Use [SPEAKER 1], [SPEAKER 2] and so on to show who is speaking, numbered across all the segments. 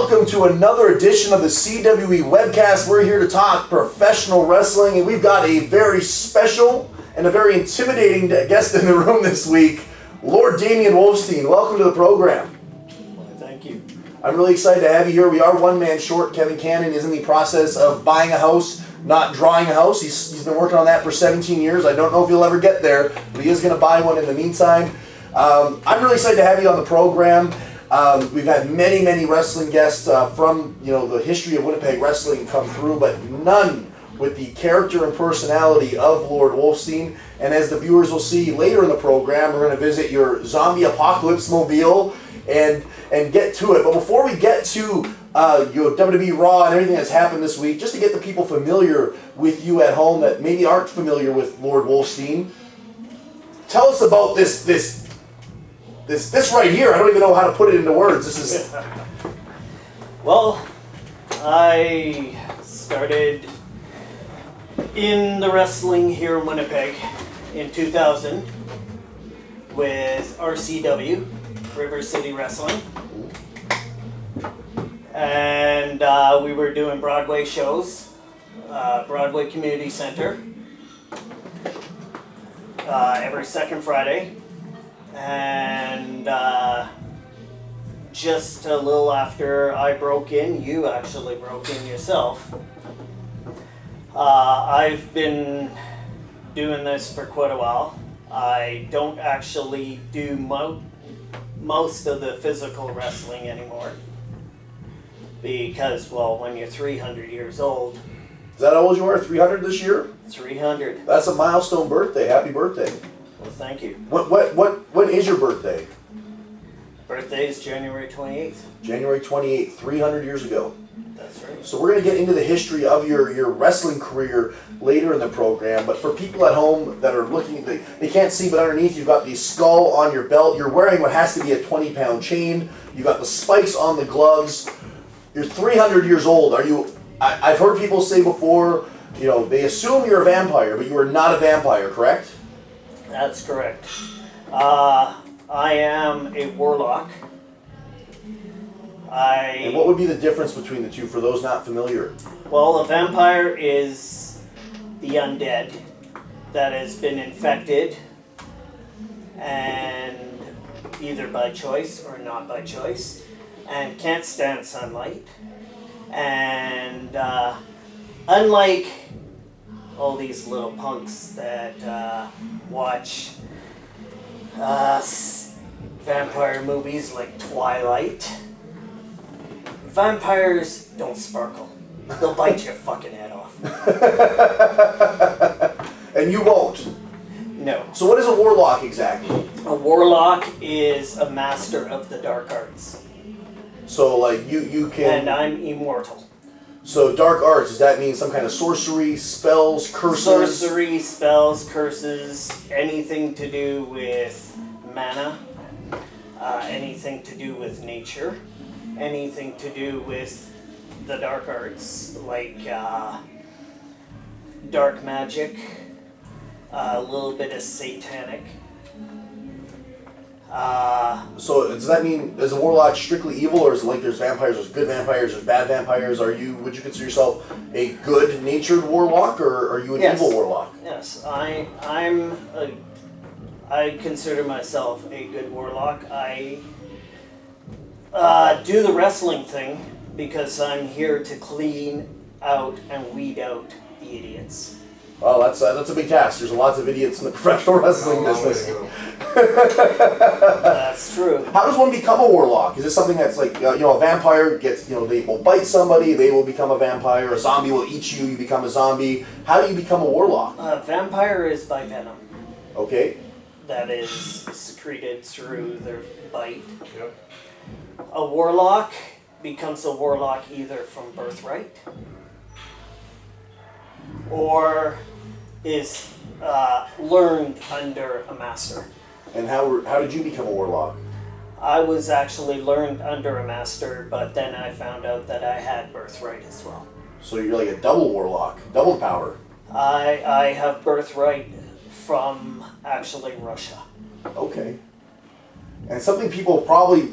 [SPEAKER 1] welcome to another edition of the CWE webcast. We're here to talk professional wrestling, and we've got a very special and a very intimidating guest in the room this week, Lord Wolfstein. Welcome to the program.
[SPEAKER 2] Well, thank you.
[SPEAKER 1] I'm really excited to have you here. We are one man short. Kevin Cannon is in the process of buying a house, not drawing a house. He's been working on that for 17 years. I don't know if he'll ever get there, but he is going to buy one in the meantime. I'm really excited to have you on the program. We've had many wrestling guests from the history of Winnipeg wrestling come through, but none with the character and personality of Lord Wolfstein. And as the viewers will see later in the program, we're going to visit your zombie apocalypse mobile and get to it. But before we get to your WWE Raw and everything that's happened this week, just to get the people familiar with you at home that maybe aren't familiar with Lord Wolfstein, tell us about this right here. I don't even know how to put it into words. This is...
[SPEAKER 2] Well, I started in the wrestling here in Winnipeg in 2000 with RCW, River City Wrestling. And we were doing Broadway shows, Broadway Community Center, every second Friday. And just a little after I broke in, you actually broke in yourself. I've been doing this for quite a while. I don't actually do most of the physical wrestling anymore. Because, well, when you're 300 years old...
[SPEAKER 1] Is that how old you are? 300 this year?
[SPEAKER 2] 300.
[SPEAKER 1] That's a milestone birthday. Happy birthday.
[SPEAKER 2] Well, thank you.
[SPEAKER 1] When is your birthday?
[SPEAKER 2] Birthday is January 28th.
[SPEAKER 1] January 28th, 300 years ago.
[SPEAKER 2] That's right.
[SPEAKER 1] So we're going to get into the history of your wrestling career later in the program. But for people at home that are looking, they can't see, but underneath you've got the skull on your belt. You're wearing what has to be a 20-pound chain. You've got the spikes on the gloves. You're 300 years old. Are you? I've heard people say before, they assume you're a vampire, but you are not a vampire, correct?
[SPEAKER 2] That's correct. I am a warlock.
[SPEAKER 1] And what would be the difference between the two for those not familiar?
[SPEAKER 2] Well, a vampire is the undead that has been infected, and either by choice or not by choice, and can't stand sunlight. And unlike all these little punks that watch vampire movies like Twilight, vampires don't sparkle. They'll bite your fucking head off.
[SPEAKER 1] And you won't?
[SPEAKER 2] No.
[SPEAKER 1] So what is a warlock exactly?
[SPEAKER 2] A warlock is a master of the dark arts.
[SPEAKER 1] So like you can...
[SPEAKER 2] And I'm immortal.
[SPEAKER 1] So dark arts, does that mean some kind of sorcery, spells, curses?
[SPEAKER 2] Sorcery, spells, curses, anything to do with mana, anything to do with nature, anything to do with the dark arts, like dark magic, a little bit of satanic.
[SPEAKER 1] So does that mean, is a warlock strictly evil, or is it like there's vampires, there's good vampires, there's bad vampires? Would you consider yourself a good-natured warlock, or are you an evil warlock?
[SPEAKER 2] Yes, I consider myself a good warlock. I do the wrestling thing because I'm here to clean out and weed out the idiots.
[SPEAKER 1] Well, that's a big task. There's lots of idiots in the professional wrestling business.
[SPEAKER 2] That's true.
[SPEAKER 1] How does one become a warlock? Is this something that's like, a vampire gets, they will bite somebody, they will become a vampire, a zombie will eat you, you become a zombie. How do you become a warlock?
[SPEAKER 2] A vampire is by venom.
[SPEAKER 1] Okay.
[SPEAKER 2] That is secreted through their bite. Yep. A warlock becomes a warlock either from birthright or is learned under a master.
[SPEAKER 1] And how did you become a warlock?
[SPEAKER 2] I was actually learned under a master, but then I found out that I had birthright as well.
[SPEAKER 1] So you're like a double warlock, double power.
[SPEAKER 2] I have birthright from actually Russia.
[SPEAKER 1] Okay. And something people probably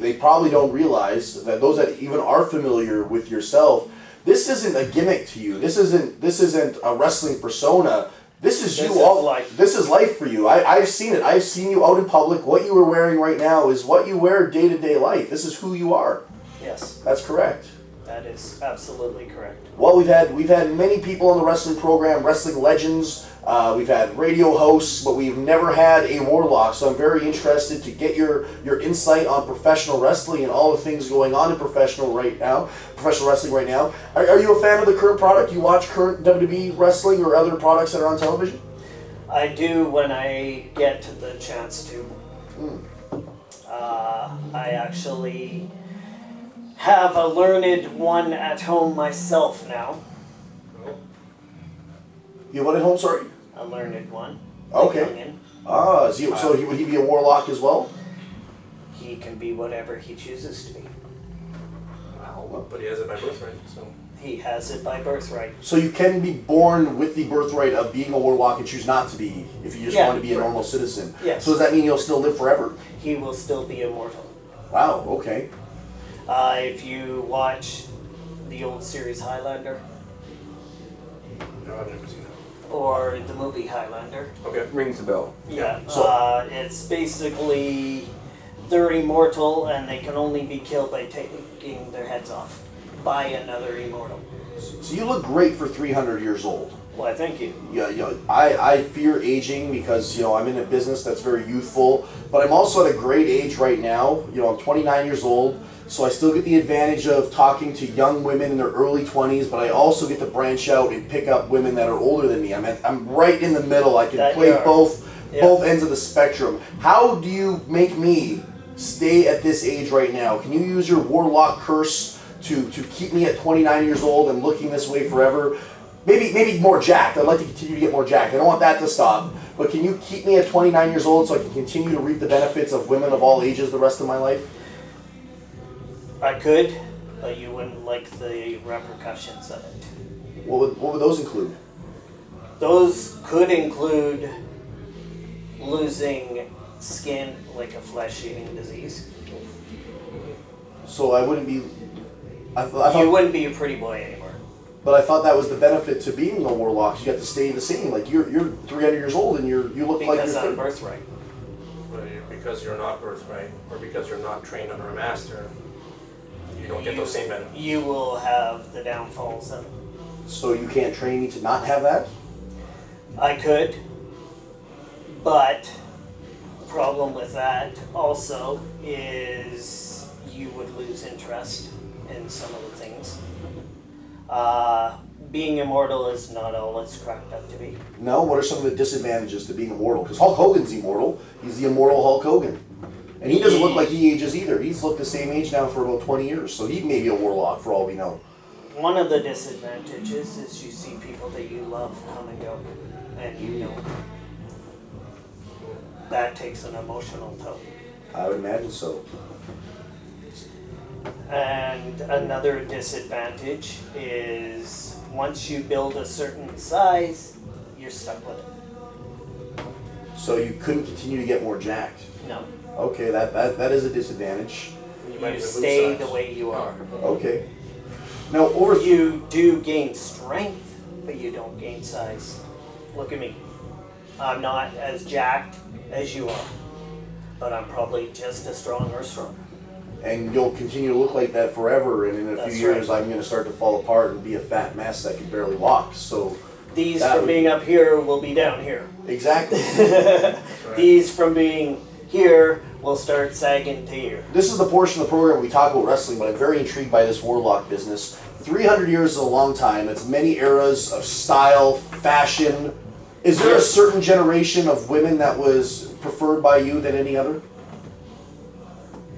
[SPEAKER 1] don't realize, that those that even are familiar with yourself, this isn't a gimmick to you. This isn't a wrestling persona. This is
[SPEAKER 2] life.
[SPEAKER 1] This is life for you. I've seen it. I've seen you out in public. What you are wearing right now is what you wear day to day life. This is who you are.
[SPEAKER 2] Yes.
[SPEAKER 1] That's correct.
[SPEAKER 2] That is absolutely correct.
[SPEAKER 1] Well, we've had many people on the wrestling program, wrestling legends. We've had radio hosts, but we've never had a warlock. So I'm very interested to get your insight on professional wrestling and all the things going on in professional wrestling right now. Are you a fan of the current product? You watch current WWE wrestling or other products that are on television?
[SPEAKER 2] I do when I get the chance to. I actually have a learned one at home myself now.
[SPEAKER 1] You what at home? Sorry.
[SPEAKER 2] A learned one.
[SPEAKER 1] Okay. So would he be a warlock as well?
[SPEAKER 2] He can be whatever he chooses to be.
[SPEAKER 3] Wow. But he has it by birthright, so.
[SPEAKER 2] He has it by birthright.
[SPEAKER 1] So you can be born with the birthright of being a warlock and choose not to be if you just want to be a normal citizen.
[SPEAKER 2] Yes.
[SPEAKER 1] So does that mean you'll still live forever?
[SPEAKER 2] He will still be immortal.
[SPEAKER 1] Wow, okay.
[SPEAKER 2] If you watch the old series Highlander,
[SPEAKER 3] No, I've never seen that.
[SPEAKER 2] or the movie Highlander,
[SPEAKER 3] Okay.
[SPEAKER 4] Rings a bell.
[SPEAKER 2] yeah,
[SPEAKER 1] So-
[SPEAKER 2] it's basically they're immortal and they can only be killed by taking their heads off by another immortal.
[SPEAKER 1] So you look great for 300 years old.
[SPEAKER 2] Why, thank you.
[SPEAKER 1] Yeah, I fear aging because, I'm in a business that's very youthful, but I'm also at a great age right now. I'm 29 years old, so I still get the advantage of talking to young women in their early 20s, but I also get to branch out and pick up women that are older than me. I'm right in the middle. I can
[SPEAKER 2] That
[SPEAKER 1] play
[SPEAKER 2] you are.
[SPEAKER 1] both ends of the spectrum. How do you make me stay at this age right now? Can you use your warlock curse to keep me at 29 years old and looking this way forever? Maybe more jacked. I'd like to continue to get more jacked. I don't want that to stop. But can you keep me at 29 years old so I can continue to reap the benefits of women of all ages the rest of my life?
[SPEAKER 2] I could, but you wouldn't like the repercussions of it.
[SPEAKER 1] What would those include?
[SPEAKER 2] Those could include losing skin like a flesh-eating disease.
[SPEAKER 1] So I wouldn't be... I
[SPEAKER 2] You
[SPEAKER 1] thought,
[SPEAKER 2] wouldn't be a pretty boy anymore.
[SPEAKER 1] but I thought that was the benefit to being a warlock. You got to stay the same. Like you're 300 years old and you look like
[SPEAKER 2] Because
[SPEAKER 1] you're
[SPEAKER 2] I'm
[SPEAKER 1] 30.
[SPEAKER 2] birthright.
[SPEAKER 3] Because you're not birthright, or because you're not trained under a master, you don't get those same benefits.
[SPEAKER 2] You will have the downfalls of it.
[SPEAKER 1] So you can't train me to not have that?
[SPEAKER 2] I could, but the problem with that also is you would lose interest in some of the things. Being immortal is not all it's cracked up to be.
[SPEAKER 1] No? What are some of the disadvantages to being immortal? Because Hulk Hogan's immortal. He's the immortal Hulk Hogan. And he doesn't look like he ages either. He's looked the same age now for about 20 years. So he may be a warlock for all we know.
[SPEAKER 2] One of the disadvantages is you see people that you love come and go, and you don't. That takes an emotional toll.
[SPEAKER 1] I would imagine so.
[SPEAKER 2] And another disadvantage is once you build a certain size, you're stuck with it.
[SPEAKER 1] So you couldn't continue to get more jacked.
[SPEAKER 2] No.
[SPEAKER 1] Okay, that is a disadvantage.
[SPEAKER 3] You might
[SPEAKER 2] You
[SPEAKER 3] even lose
[SPEAKER 2] stay
[SPEAKER 3] size.
[SPEAKER 2] the way you are.
[SPEAKER 1] Okay. Now,
[SPEAKER 2] You do gain strength, but you don't gain size. Look at me. I'm not as jacked as you are, but I'm probably just as strong or stronger.
[SPEAKER 1] and you'll continue to look like that forever, and in a
[SPEAKER 2] That's
[SPEAKER 1] few years
[SPEAKER 2] right.
[SPEAKER 1] I'm going to start to fall apart and be a fat mess that can barely walk. So
[SPEAKER 2] These
[SPEAKER 1] That
[SPEAKER 2] from
[SPEAKER 1] would-
[SPEAKER 2] being up here will be down here.
[SPEAKER 1] exactly.
[SPEAKER 2] These from being here will start sagging to here.
[SPEAKER 1] This is the portion of the program where we talk about wrestling, but I'm very intrigued by this warlock business. 300 years is a long time. It's many eras of style, fashion. Is there a certain generation of women that was preferred by you than any other?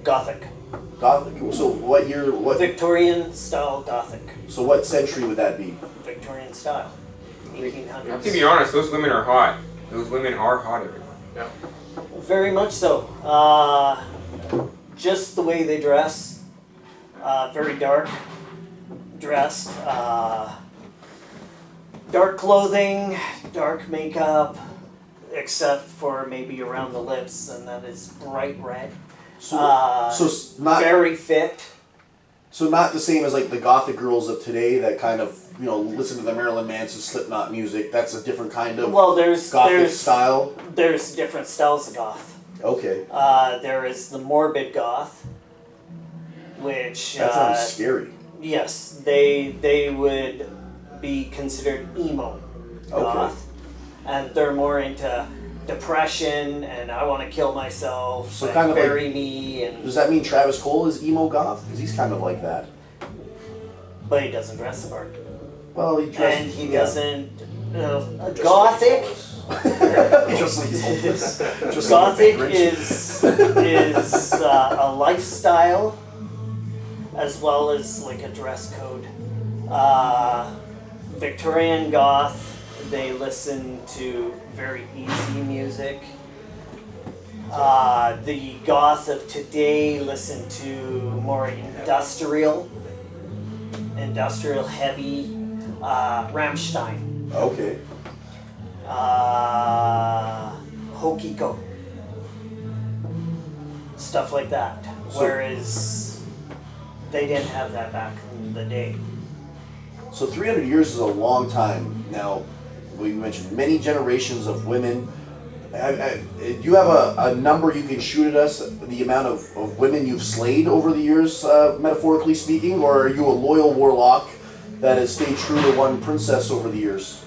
[SPEAKER 2] Gothic.
[SPEAKER 1] Gothic. So what year? What?
[SPEAKER 2] Victorian style Gothic.
[SPEAKER 1] So what century would that be?
[SPEAKER 2] Victorian style.
[SPEAKER 4] I have to be
[SPEAKER 2] 1800s.
[SPEAKER 4] honest, those women are hot. Those women are hot, everyone.
[SPEAKER 3] Yeah.
[SPEAKER 2] Very much so. Just the way they dress. Very dark dressed. Dark clothing, dark makeup, except for maybe around the lips, and that is bright red.
[SPEAKER 1] So it's not
[SPEAKER 2] very fit.
[SPEAKER 1] so not the same as like the gothic girls of today that kind of listen to the Marilyn Manson, Slipknot music. That's a different kind of gothic style.
[SPEAKER 2] There's different styles of goth.
[SPEAKER 1] Okay,
[SPEAKER 2] There is the morbid goth, which
[SPEAKER 1] that sounds scary.
[SPEAKER 2] yes, they would be considered emo goth, and they're more into depression and I want to kill myself.
[SPEAKER 1] So
[SPEAKER 2] and
[SPEAKER 1] kind of
[SPEAKER 2] bury me and.
[SPEAKER 1] Does that mean Travis Cole is emo goth? Because he's kind of like that.
[SPEAKER 2] But he doesn't dress the part.
[SPEAKER 1] Well, he dresses.
[SPEAKER 2] And he doesn't. Gothic.
[SPEAKER 1] Just
[SPEAKER 2] Gothic is a lifestyle as well as like a dress code. Victorian goth, they listen to very easy music. The goth of today listen to more industrial heavy, Rammstein,
[SPEAKER 1] Okay.
[SPEAKER 2] Hokiko, stuff like that. Whereas they didn't have that back in the day.
[SPEAKER 1] So 300 years is a long time. Now, we mentioned many generations of women. Do you have a number you can shoot at us, the amount of women you've slayed over the years, metaphorically speaking, or are you a loyal warlock that has stayed true to one princess over the years?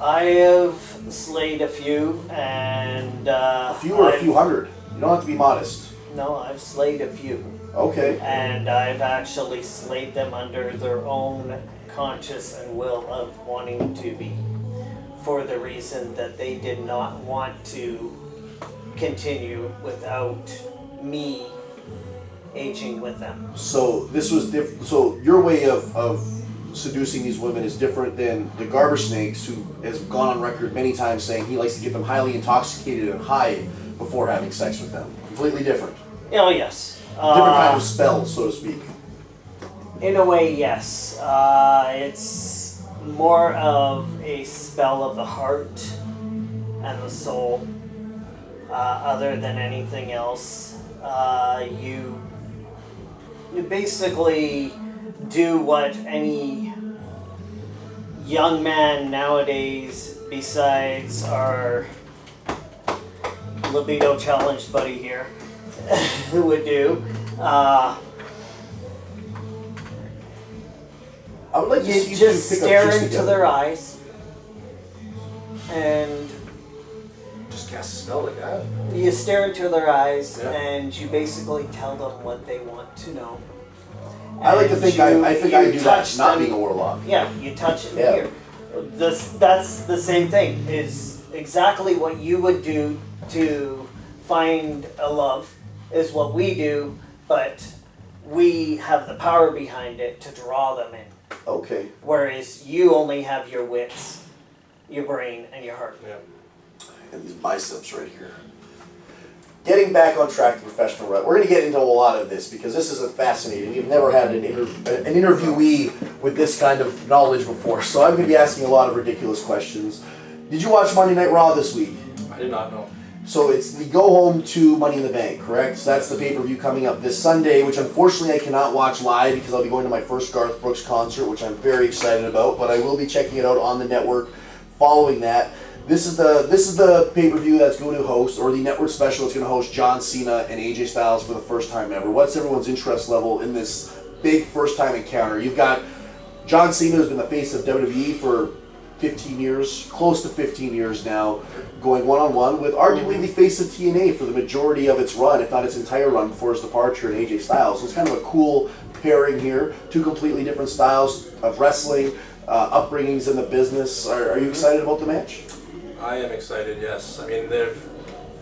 [SPEAKER 2] I have slayed a few, and
[SPEAKER 1] A few or a few hundred? You don't have to be modest.
[SPEAKER 2] No, I've slayed a few,
[SPEAKER 1] Okay.
[SPEAKER 2] and I've actually slayed them under their own conscious and will of wanting to be, for the reason that they did not want to continue without me aging with them.
[SPEAKER 1] So this was different. So your way of seducing these women is different than the Garber Snakes, who has gone on record many times saying he likes to get them highly intoxicated and high before having sex with them. Completely different.
[SPEAKER 2] Oh yes.
[SPEAKER 1] Different kind of spell, so to speak.
[SPEAKER 2] In a way, yes. It's more of a spell of the heart and the soul, other than anything else. You basically do what any young man nowadays, besides our libido challenged buddy here, would do.
[SPEAKER 1] I would like to
[SPEAKER 2] You
[SPEAKER 1] see
[SPEAKER 2] just
[SPEAKER 1] two pick up
[SPEAKER 2] stare
[SPEAKER 1] chicks
[SPEAKER 2] into
[SPEAKER 1] together.
[SPEAKER 2] their eyes and
[SPEAKER 3] Just cast a spell like that.
[SPEAKER 2] you stare into their eyes
[SPEAKER 3] Yeah.
[SPEAKER 2] and you basically tell them what they want to know.
[SPEAKER 1] I like to
[SPEAKER 2] And
[SPEAKER 1] think I think
[SPEAKER 2] you
[SPEAKER 1] I do that,
[SPEAKER 2] touch
[SPEAKER 1] not
[SPEAKER 2] them.
[SPEAKER 1] being a warlock.
[SPEAKER 2] Yeah, you touch it
[SPEAKER 1] Yeah.
[SPEAKER 2] here. That's the same thing. Is exactly what you would do to find a love is what we do, but we have the power behind it to draw them in.
[SPEAKER 1] Okay.
[SPEAKER 2] Whereas you only have your wits, your brain, and your heart.
[SPEAKER 3] Yeah.
[SPEAKER 1] And these biceps right here. Getting back on track to professional wrestling. We're going to get into a lot of this because this is fascinating. We've never had an interviewee with this kind of knowledge before, so I'm going to be asking a lot of ridiculous questions. Did you watch Monday Night Raw this week?
[SPEAKER 3] I did not know.
[SPEAKER 1] So it's the go home to Money in the Bank, correct? So that's the pay-per-view coming up this Sunday, which unfortunately I cannot watch live because I'll be going to my first Garth Brooks concert, which I'm very excited about, but I will be checking it out on the network following that. This is the pay-per-view that's going to host, or the network special that's going to host John Cena and AJ Styles for the first time ever. What's everyone's interest level in this big first-time encounter? You've got John Cena, who's been the face of WWE for 15 years, close to 15 years now, going one-on-one with arguably the face of TNA for the majority of its run, if not its entire run, before his departure in AJ Styles. So it's kind of a cool pairing here. Two completely different styles of wrestling, upbringings in the business. Are you excited about the match?
[SPEAKER 3] I am excited, yes. I mean, they've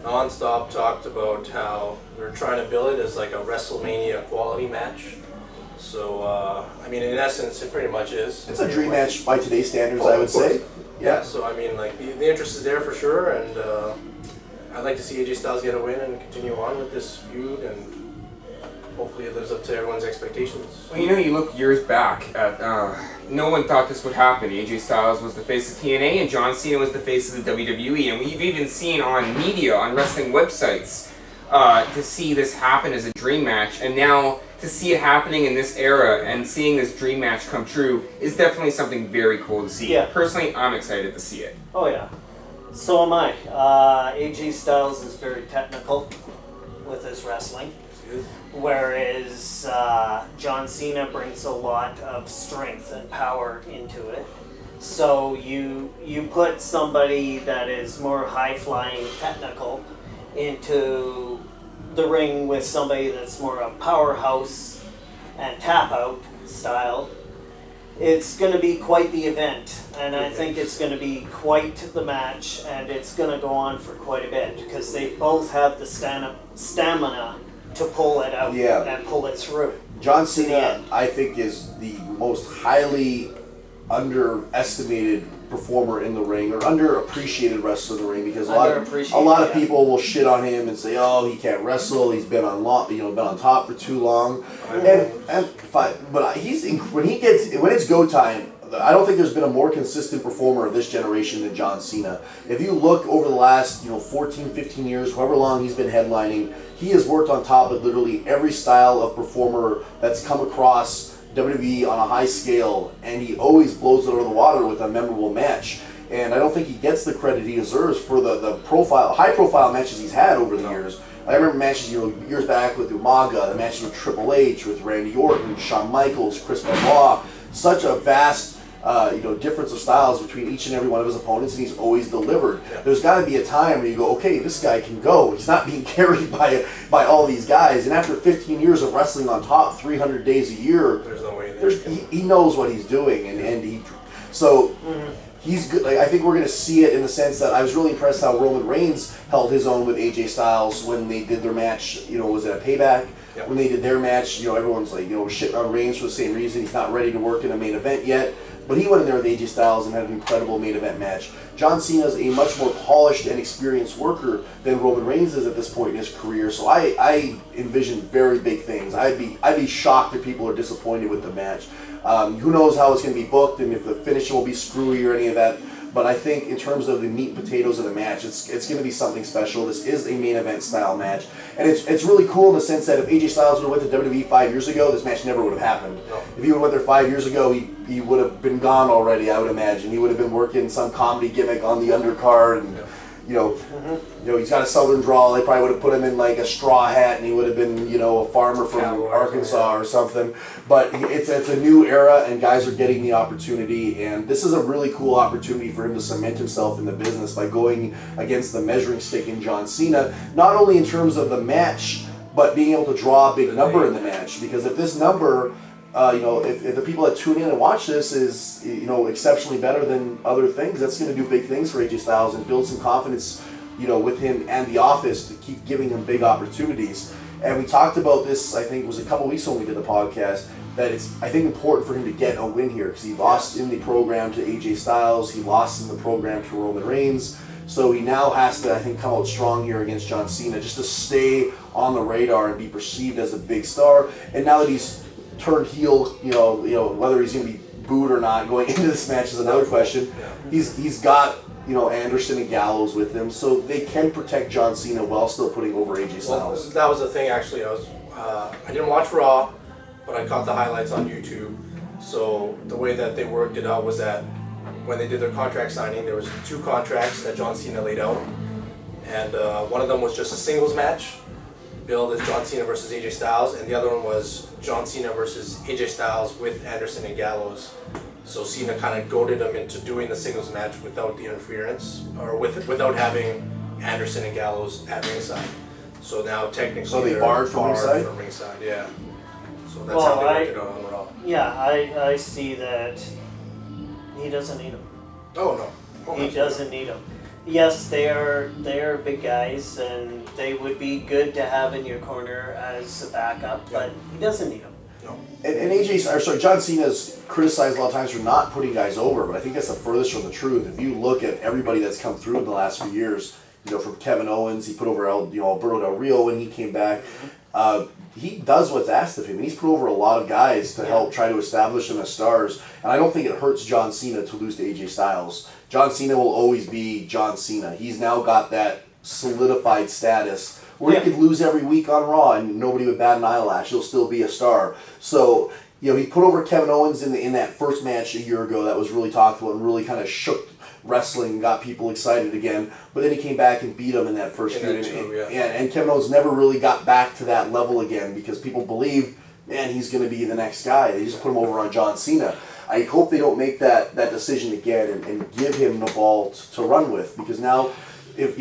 [SPEAKER 3] non-stop talked about how they're trying to build it as like a WrestleMania quality match. So, I mean, in essence, it pretty much is.
[SPEAKER 1] It's a dream match by today's standards, I would say.
[SPEAKER 3] Yeah, so I mean, like, the interest is there for sure, and I'd like to see AJ Styles get a win and continue on with this feud, and hopefully it lives up to everyone's expectations.
[SPEAKER 4] Well, you look years back at, no one thought this would happen. AJ Styles was the face of TNA and John Cena was the face of the WWE, and we've even seen on media, on wrestling websites, to see this happen as a dream match, and now to see it happening in this era and seeing this dream match come true is definitely something very cool to see.
[SPEAKER 2] Yeah.
[SPEAKER 4] Personally, I'm excited to see it.
[SPEAKER 2] Oh yeah, so am I. AJ Styles is very technical with his wrestling, whereas John Cena brings a lot of strength and power into it. So you put somebody that is more high-flying technical into the ring with somebody that's more a powerhouse and tap-out style, it's going to be quite the event, and I think it's going to be quite the match, and it's going to go on for quite a bit, because they both have the stamina to pull it out and pull it through.
[SPEAKER 1] John Cena, I think, is the most highly underestimated performer in the ring, or underappreciated wrestler in the ring, because a lot of people will shit on him and say, "Oh, he can't wrestle. He's been on been on top for too long." And fine, but when it's go time, I don't think there's been a more consistent performer of this generation than John Cena. If you look over the last 14, 15 years, however long he's been headlining, he has worked on top of literally every style of performer that's come across WWE on a high scale, and he always blows it out of the water with a memorable match. And I don't think he gets the credit he deserves for the high profile matches he's had over the years. I remember matches years back with Umaga, the matches with Triple H, with Randy Orton, Shawn Michaels, Chris Benoit. Such a vast difference of styles between each and every one of his opponents, and he's always delivered. There's got to be a time where you go, okay, this guy can go. He's not being carried by all these guys. And after 15 years of wrestling on top, 300 days a year,
[SPEAKER 3] there's no way
[SPEAKER 1] he knows what he's doing, he's good. Like, I think we're going to see it in the sense that I was really impressed how Roman Reigns held his own with AJ Styles when they did their match. Was it a Payback? Yep. When they did their match, everyone's like, shitting on Reigns for the same reason. He's not ready to work in a main event yet. But he went in there with AJ Styles and had an incredible main event match. John Cena is a much more polished and experienced worker than Roman Reigns is at this point in his career. So I envision very big things. I'd be shocked if people are disappointed with the match. Who knows how it's going to be booked and if the finishing will be screwy or any of that. But I think in terms of the meat and potatoes of the match, it's going to be something special. This is a main event style match. And it's really cool in the sense that if AJ Styles would have went to WWE 5 years ago, this match never would have happened. No. If he would have went there 5 years ago, he would have been gone already, I would imagine. He would have been working some comedy gimmick on the undercard, and he's got a southern drawl. They probably would have put him in like a straw hat, and he would have been a farmer from Arkansas or something. But it's a new era, and guys are getting the opportunity, and this is a really cool opportunity for him to cement himself in the business by going against the measuring stick in John Cena, not only in terms of the match, but being able to draw a big number in the match. Because if this number, if the people that tune in and watch this is exceptionally better than other things, that's going to do big things for AJ Styles and build some confidence with him and the office to keep giving him big opportunities. And we talked about this, I think it was a couple weeks when we did the podcast, that it's, I think, important for him to get a win here, because he lost in the program to AJ Styles, he lost in the program to Roman Reigns, so he now has to, I think, come out strong here against John Cena just to stay on the radar and be perceived as a big star. And now that he's turned heel, whether he's going to be booed or not going into this match is another question. He's got Anderson and Gallows with him, so they can protect John Cena while still putting over AJ Styles.
[SPEAKER 3] Well, that was the thing, actually. I didn't watch Raw, but I caught the highlights on YouTube. So the way that they worked it out was that when they did their contract signing, there was 2 contracts that John Cena laid out, and one of them was just a singles match, billed as John Cena versus AJ Styles, and the other one was John Cena versus AJ Styles with Anderson and Gallows. So Cena kind of goaded him into doing the singles match without the interference, or without having Anderson and Gallows at ringside. So now technically
[SPEAKER 1] they're barred from
[SPEAKER 3] ringside. Yeah. So that's how they worked it out on Raw.
[SPEAKER 2] Yeah, I see that he doesn't need him.
[SPEAKER 3] Oh no.
[SPEAKER 2] He doesn't need him. Yes, they are big guys, and they would be good to have in your corner as a backup, but he doesn't need them.
[SPEAKER 3] No.
[SPEAKER 1] And John Cena's criticized a lot of times for not putting guys over, but I think that's the furthest from the truth. If you look at everybody that's come through in the last few years, from Kevin Owens, he put over Alberto Del Rio when he came back. He does what's asked of him, and he's put over a lot of guys to help try to establish them as stars. And I don't think it hurts John Cena to lose to AJ Styles. John Cena will always be John Cena. He's now got that solidified status Or he could lose every week on Raw and nobody would bat an eyelash. He'll still be a star. So, he put over Kevin Owens in that first match a year ago that was really talked about and really kind of shook wrestling, got people excited again. But then he came back and beat him in that first feud. And Kevin Owens never really got back to that level again because people believe, man, he's going to be the next guy. They just put him over on John Cena. I hope they don't make that decision again and give him the ball to run with, because now, if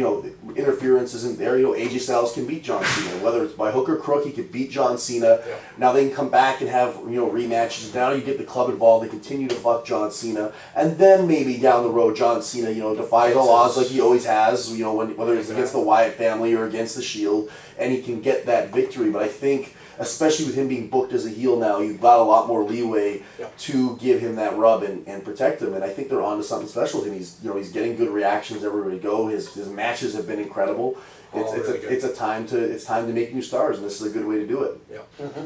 [SPEAKER 1] interference isn't there, AJ Styles can beat John Cena, whether it's by hook or crook. He could beat John Cena. Yeah. Now they can come back and have rematches. Now you get the club involved. They continue to fuck John Cena, and then maybe down the road John Cena defies the laws like he always has. Whether it's against the Wyatt family or against the Shield, and he can get that victory. But I think, especially with him being booked as a heel now, you've got a lot more leeway to give him that rub and protect him. And I think they're onto something special with him. He's getting good reactions everywhere he go. His matches have been incredible. It's time to make new stars, and this is a good way to do it.
[SPEAKER 3] Yeah.
[SPEAKER 1] Mm-hmm.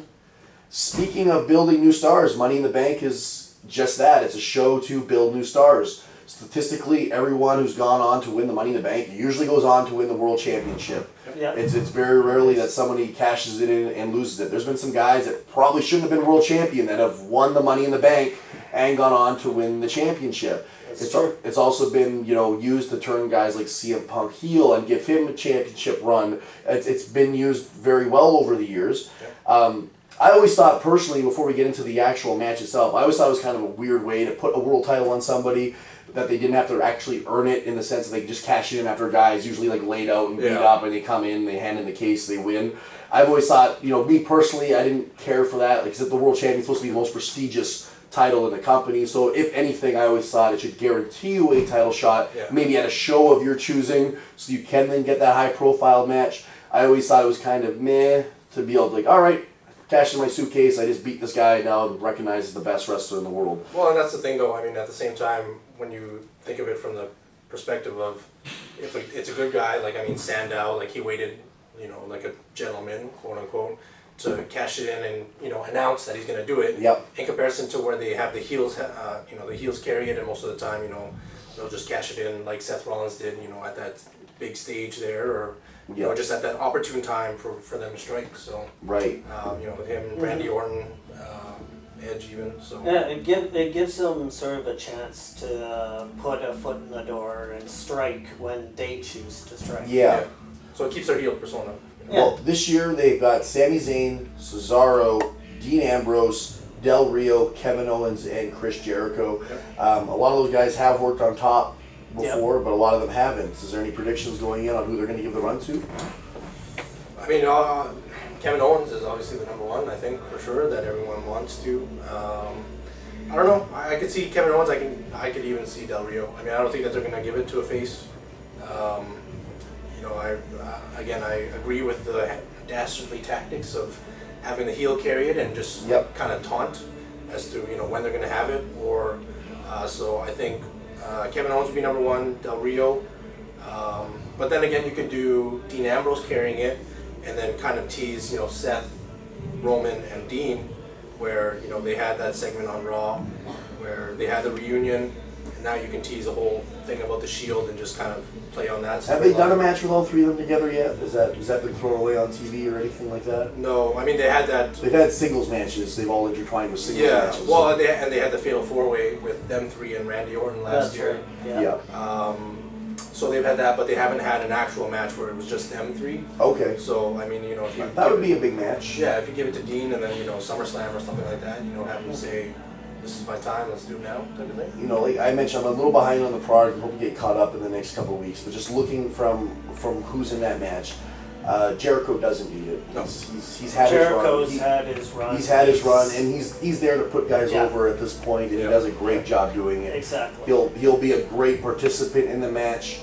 [SPEAKER 1] Speaking of building new stars, Money in the Bank is just that. It's a show to build new stars. Statistically, everyone who's gone on to win the Money in the Bank usually goes on to win the World Championship.
[SPEAKER 2] Yeah.
[SPEAKER 1] It's very rarely that somebody cashes it in and loses it. There's been some guys that probably shouldn't have been world champion that have won the Money in the Bank and gone on to win the championship. It's also been used to turn guys like CM Punk heel and give him a championship run. It's been used very well over the years. I always thought personally, before we get into the actual match itself, I always thought it was kind of a weird way to put a world title on somebody, that they didn't have to actually earn it, in the sense that they could just cash it in after guys usually laid out and beat up, and they come in, they hand in the case, they win. I've always thought, me personally, I didn't care for that, because the world champion's supposed to be the most prestigious title in the company. So if anything, I always thought it should guarantee you a title shot, maybe at a show of your choosing, so you can then get that high profile match. I always thought it was kind of meh to be able to all right, cash in my suitcase, I just beat this guy, now I'm recognized as the best wrestler in the world.
[SPEAKER 3] Well, and that's the thing though, at the same time, when you think of it from the perspective of, if it's a good guy, Sandow, he waited, like a gentleman, quote unquote, to cash it in and, announce that he's going to do it.
[SPEAKER 1] Yep.
[SPEAKER 3] In comparison to where they have the heels, the heels carry it, and most of the time, they'll just cash it in like Seth Rollins did, at that big stage there, or just at that opportune time for them to strike. So
[SPEAKER 1] right.
[SPEAKER 3] With him, Randy Orton, Edge even. So
[SPEAKER 2] it gives them sort of a chance to put a foot in the door and strike when they choose to strike.
[SPEAKER 1] Yeah.
[SPEAKER 3] So it keeps their heel persona.
[SPEAKER 1] Well, this year they've got Sami Zayn, Cesaro, Dean Ambrose, Del Rio, Kevin Owens, and Chris Jericho. A lot of those guys have worked on top before, but a lot of them haven't. Is there any predictions going in on who they're going to give the run to?
[SPEAKER 3] Kevin Owens is obviously the number one, I think, for sure, that everyone wants to. I don't know. I could see Kevin Owens. I could even see Del Rio. I don't think that they're going to give it to a face. I agree with the dastardly tactics of having the heel carry it and just kind of taunt as to when they're going to have it. Or so I think Kevin Owens would be number one, Del Rio. But then again, you could do Dean Ambrose carrying it, and then kind of tease Seth, Roman, and Dean, where they had that segment on Raw where they had the reunion. Now you can tease a whole thing about the Shield and just kind of play on that.
[SPEAKER 1] Have they done a match with all three of them together yet? Has that been thrown away on TV or anything like that?
[SPEAKER 3] No, they had that.
[SPEAKER 1] They've had singles matches. They've all intertwined with singles matches.
[SPEAKER 3] Yeah, well, they had the Fatal 4-Way with them three and Randy Orton last year.
[SPEAKER 2] Right.
[SPEAKER 1] Yeah.
[SPEAKER 3] So they've had that, but they haven't had an actual match where it was just them three.
[SPEAKER 1] Okay.
[SPEAKER 3] So if you
[SPEAKER 1] that would be a big match.
[SPEAKER 3] Yeah, if you give it to Dean and then SummerSlam or something like that, have him say, "This is my time, let's do it now," type of thing.
[SPEAKER 1] Like I mentioned, I'm a little behind on the product. I hope to get caught up in the next couple of weeks. But just looking from who's in that match, Jericho doesn't need it.
[SPEAKER 3] No.
[SPEAKER 1] He's had
[SPEAKER 2] Jericho's
[SPEAKER 1] his run.
[SPEAKER 2] had his run.
[SPEAKER 1] He's had his run, and he's there to put guys over at this point, and he does a great job doing it.
[SPEAKER 2] Exactly.
[SPEAKER 1] He'll be a great participant in the match.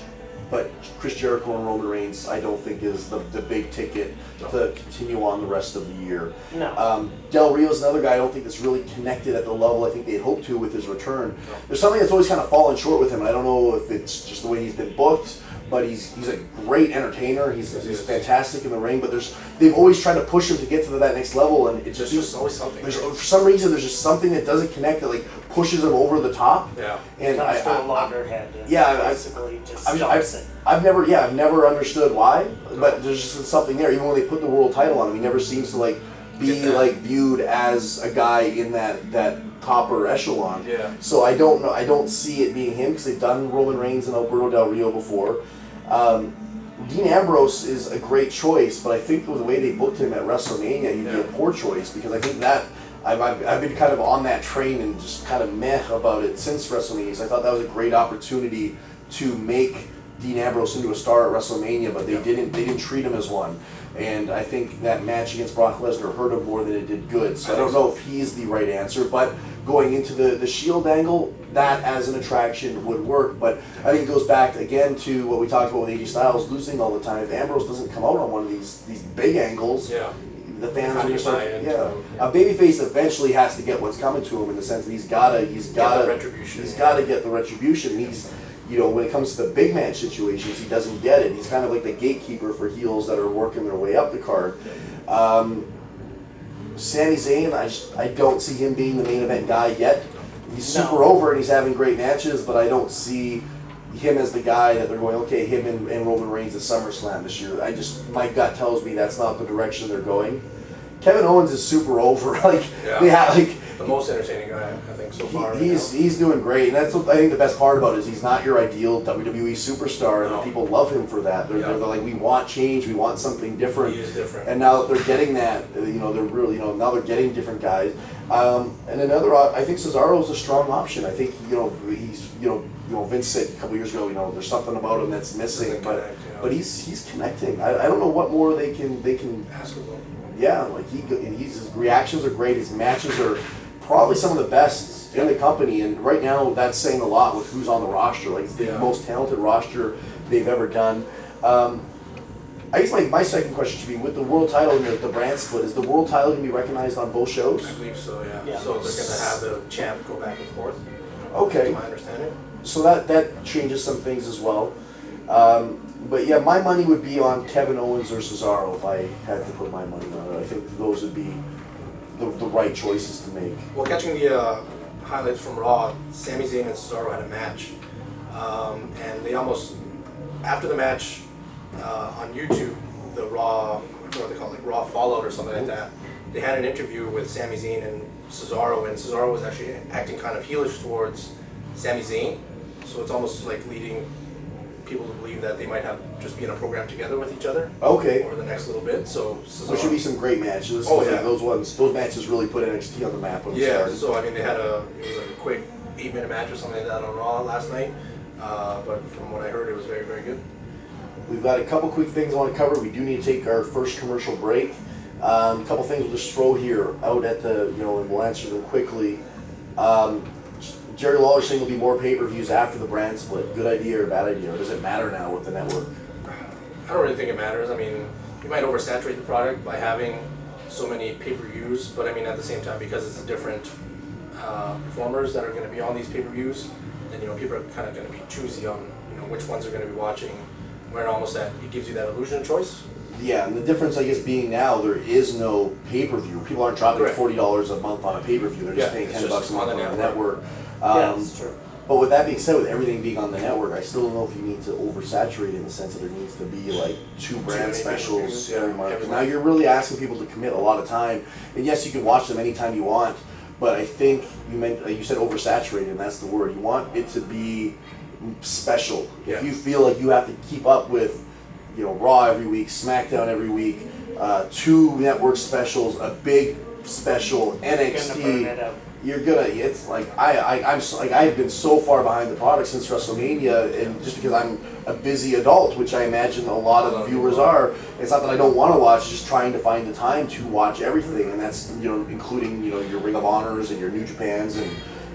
[SPEAKER 1] But Chris Jericho and Roman Reigns, I don't think is the big ticket to continue on the rest of the year.
[SPEAKER 2] No.
[SPEAKER 1] Del Rio's another guy I don't think that's really connected at the level I think they'd hoped to with his return. There's something that's always kind of fallen short with him, and I don't know if it's just the way he's been booked but he's a great entertainer. He's fantastic in the ring. But they've always tried to push him to get to that next level, and it's just
[SPEAKER 3] always something.
[SPEAKER 1] For some reason, there's just something that doesn't connect that like pushes him over the top.
[SPEAKER 3] Yeah.
[SPEAKER 1] And
[SPEAKER 2] Comes to a loggerhead. Basically, just stops it.
[SPEAKER 1] I've never understood why, but there's just something there. Even when they put the world title on him, he never seems to like be like viewed as a guy in that topper echelon.
[SPEAKER 3] Yeah.
[SPEAKER 1] So I don't know. I don't see it being him because they've done Roman Reigns and Alberto Del Rio before. Dean Ambrose is a great choice, but I think with the way they booked him at WrestleMania, he'd be a poor choice because I think that I've been kind of on that train and just kind of meh about it since WrestleMania. So I thought that was a great opportunity to make Dean Ambrose into a star at WrestleMania, but they didn't treat him as one. And I think that match against Brock Lesnar hurt him more than it did good. So I don't know if he's the right answer, but going into the Shield angle, that as an attraction would work. But I think it goes back again to what we talked about with AJ Styles losing all the time. If Ambrose doesn't come out on one of these big angles, the fans are just like, a babyface eventually has to get what's coming to him in the sense that he's gotta get the retribution. He's, you know, when it comes to the big match situations, he doesn't get it. He's kind of like the gatekeeper for heels that are working their way up the card. Sami Zayn, I don't see him being the main event guy yet. He's super over and he's having great matches, but I don't see him as the guy that they're going, okay, him and Roman Reigns at SummerSlam this year. My gut tells me that's not the direction they're going. Kevin Owens is super over. They have
[SPEAKER 3] the most entertaining guy I think so far.
[SPEAKER 1] He's doing great, and that's what I think the best part about it is he's not your ideal WWE superstar, and people love him for that. They're like, we want change, we want something different.
[SPEAKER 3] He is different,
[SPEAKER 1] and now that they're getting that, you know, they're really, you know, now they're getting different guys. And another, I think Cesaro's a strong option. I think, you know, he's, you know, Vince said a couple years ago, you know, there's something about him that's missing, but he's connecting. I don't know what more they can
[SPEAKER 3] ask him.
[SPEAKER 1] Yeah, like his reactions are great. His matches are probably some of the best in the company, and right now that's saying a lot with who's on the roster. Like it's the most talented roster they've ever done. I guess my second question should be, with the world title and the brand split, is the world title going to be recognized on both shows?
[SPEAKER 3] I believe so, yeah. So they're going to have the champ go back and forth.
[SPEAKER 1] Okay.
[SPEAKER 3] To my understanding.
[SPEAKER 1] So that changes some things as well. But yeah, my money would be on Kevin Owens or Cesaro if I had to put my money on it. I think those would be the right choices to make.
[SPEAKER 3] Well, catching the highlights from Raw, Sami Zayn and Cesaro had a match. And they almost, after the match on YouTube, the Raw, I forget what they call it, like Raw Fallout or something like that, they had an interview with Sami Zayn and Cesaro was actually acting kind of heelish towards Sami Zayn. So it's almost like leading people to believe that they might have just be in a program together with each other.
[SPEAKER 1] Okay.
[SPEAKER 3] Over the next little bit. So
[SPEAKER 1] there should be some great matches.
[SPEAKER 3] Oh yeah.
[SPEAKER 1] Those matches really put NXT on the map when it started.
[SPEAKER 3] So I mean they had it was like a quick 8-minute match or something like that on Raw last night. But from what I heard, it was very, very good.
[SPEAKER 1] We've got a couple quick things I want to cover. We do need to take our first commercial break. A couple things we'll just throw here out at and we'll answer them quickly. Jerry Lawler saying there'll be more pay-per-views after the brand split. Good idea or bad idea? Or does it matter now with the network?
[SPEAKER 3] I don't really think it matters. I mean, you might oversaturate the product by having so many pay-per-views, but I mean at the same time, because it's different performers that are going to be on these pay-per-views, then people are kind of going to be choosy on which ones they're going to be watching. Where almost that it gives you that illusion of choice.
[SPEAKER 1] Yeah, and the difference, I guess, being now there is no pay-per-view. People aren't dropping $40 a month on a pay-per-view. They're just paying $10 a month on the network.
[SPEAKER 2] That's true.
[SPEAKER 1] But with that being said, with everything being on the network, I still don't know if you need to oversaturate it in the sense that there needs to be like 2 brand specials every month. Because now you're really asking people to commit a lot of time. And yes, you can watch them anytime you want, but I think you said oversaturated, and that's the word. You want it to be special.
[SPEAKER 3] Yeah.
[SPEAKER 1] If you feel like you have to keep up with Raw every week, SmackDown every week, 2 network specials, a big special, NXT, it's like I've been so far behind the product since WrestleMania, and just because I'm a busy adult, which I imagine a lot of viewers are, it's not that I don't want to watch, just trying to find the time to watch everything, and that's including your Ring of Honors and your New Japans and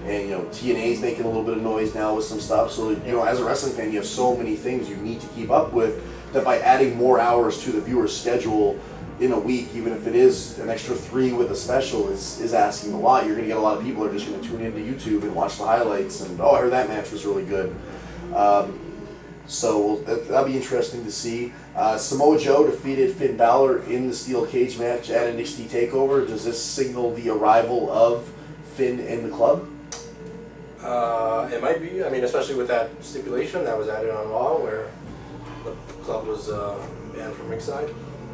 [SPEAKER 1] TNA's making a little bit of noise now with some stuff. So as a wrestling fan, you have so many things you need to keep up with that by adding more hours to the viewer's schedule in a week, even if it is an extra 3 with a special, is asking a lot. You're going to get a lot of people who are just going to tune into YouTube and watch the highlights and, I heard that match was really good. So that'll be interesting to see. Samoa Joe defeated Finn Balor in the steel cage match at NXT TakeOver. Does this signal the arrival of Finn in the club?
[SPEAKER 3] It might be. I mean, especially with that stipulation that was added on Raw, where the club was banned from ringside.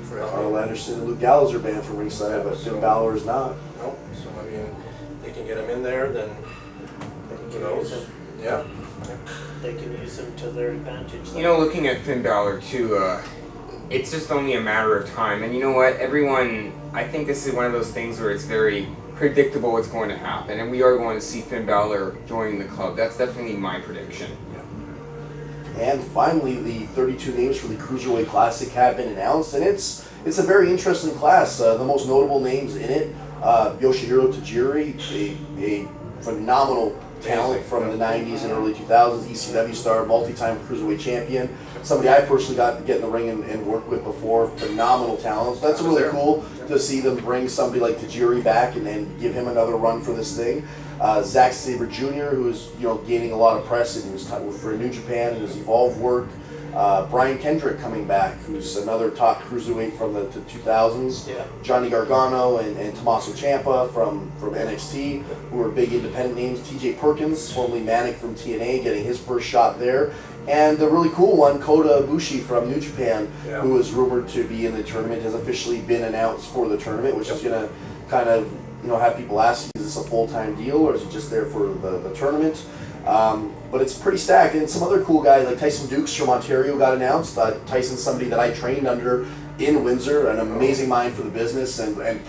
[SPEAKER 1] Carl Anderson and Luke Gallows are banned from ringside, but Finn Balor is not.
[SPEAKER 3] No, so I mean, they can get him in there, then who knows? Yeah.
[SPEAKER 2] They can use him to their advantage.
[SPEAKER 4] You know, looking at Finn Balor too, it's just only a matter of time. And you know what? Everyone, I think this is one of those things where it's very predictable what's going to happen, and we are going to see Finn Balor joining the club. That's definitely my prediction.
[SPEAKER 1] And finally, the 32 names for the Cruiserweight Classic have been announced, and it's a very interesting class. The most notable names in it, Yoshihiro Tajiri, a phenomenal talent from the 90s and early 2000s, ECW star, multi-time Cruiserweight champion, somebody I personally got to get in the ring and work with before, phenomenal talent. So that's really cool to see them bring somebody like Tajiri back and then give him another run for this thing. Zack Sabre Jr., who is gaining a lot of press in his time for New Japan and his Evolve work. Brian Kendrick coming back, who's another top cruiserweight from the 2000s.
[SPEAKER 2] Yeah.
[SPEAKER 1] Johnny Gargano and Tommaso Ciampa from NXT, who are big independent names. TJ Perkins, formerly Manic from TNA, getting his first shot there. And the really cool one, Kota Ibushi from New Japan, who is rumored to be in the tournament, has officially been announced for the tournament, which is going to kind of have people ask, is this a full-time deal or is he just there for the tournament? But it's pretty stacked. And some other cool guys like Tyson Dukes from Ontario got announced. Tyson's somebody that I trained under in Windsor, an amazing mind for the business, and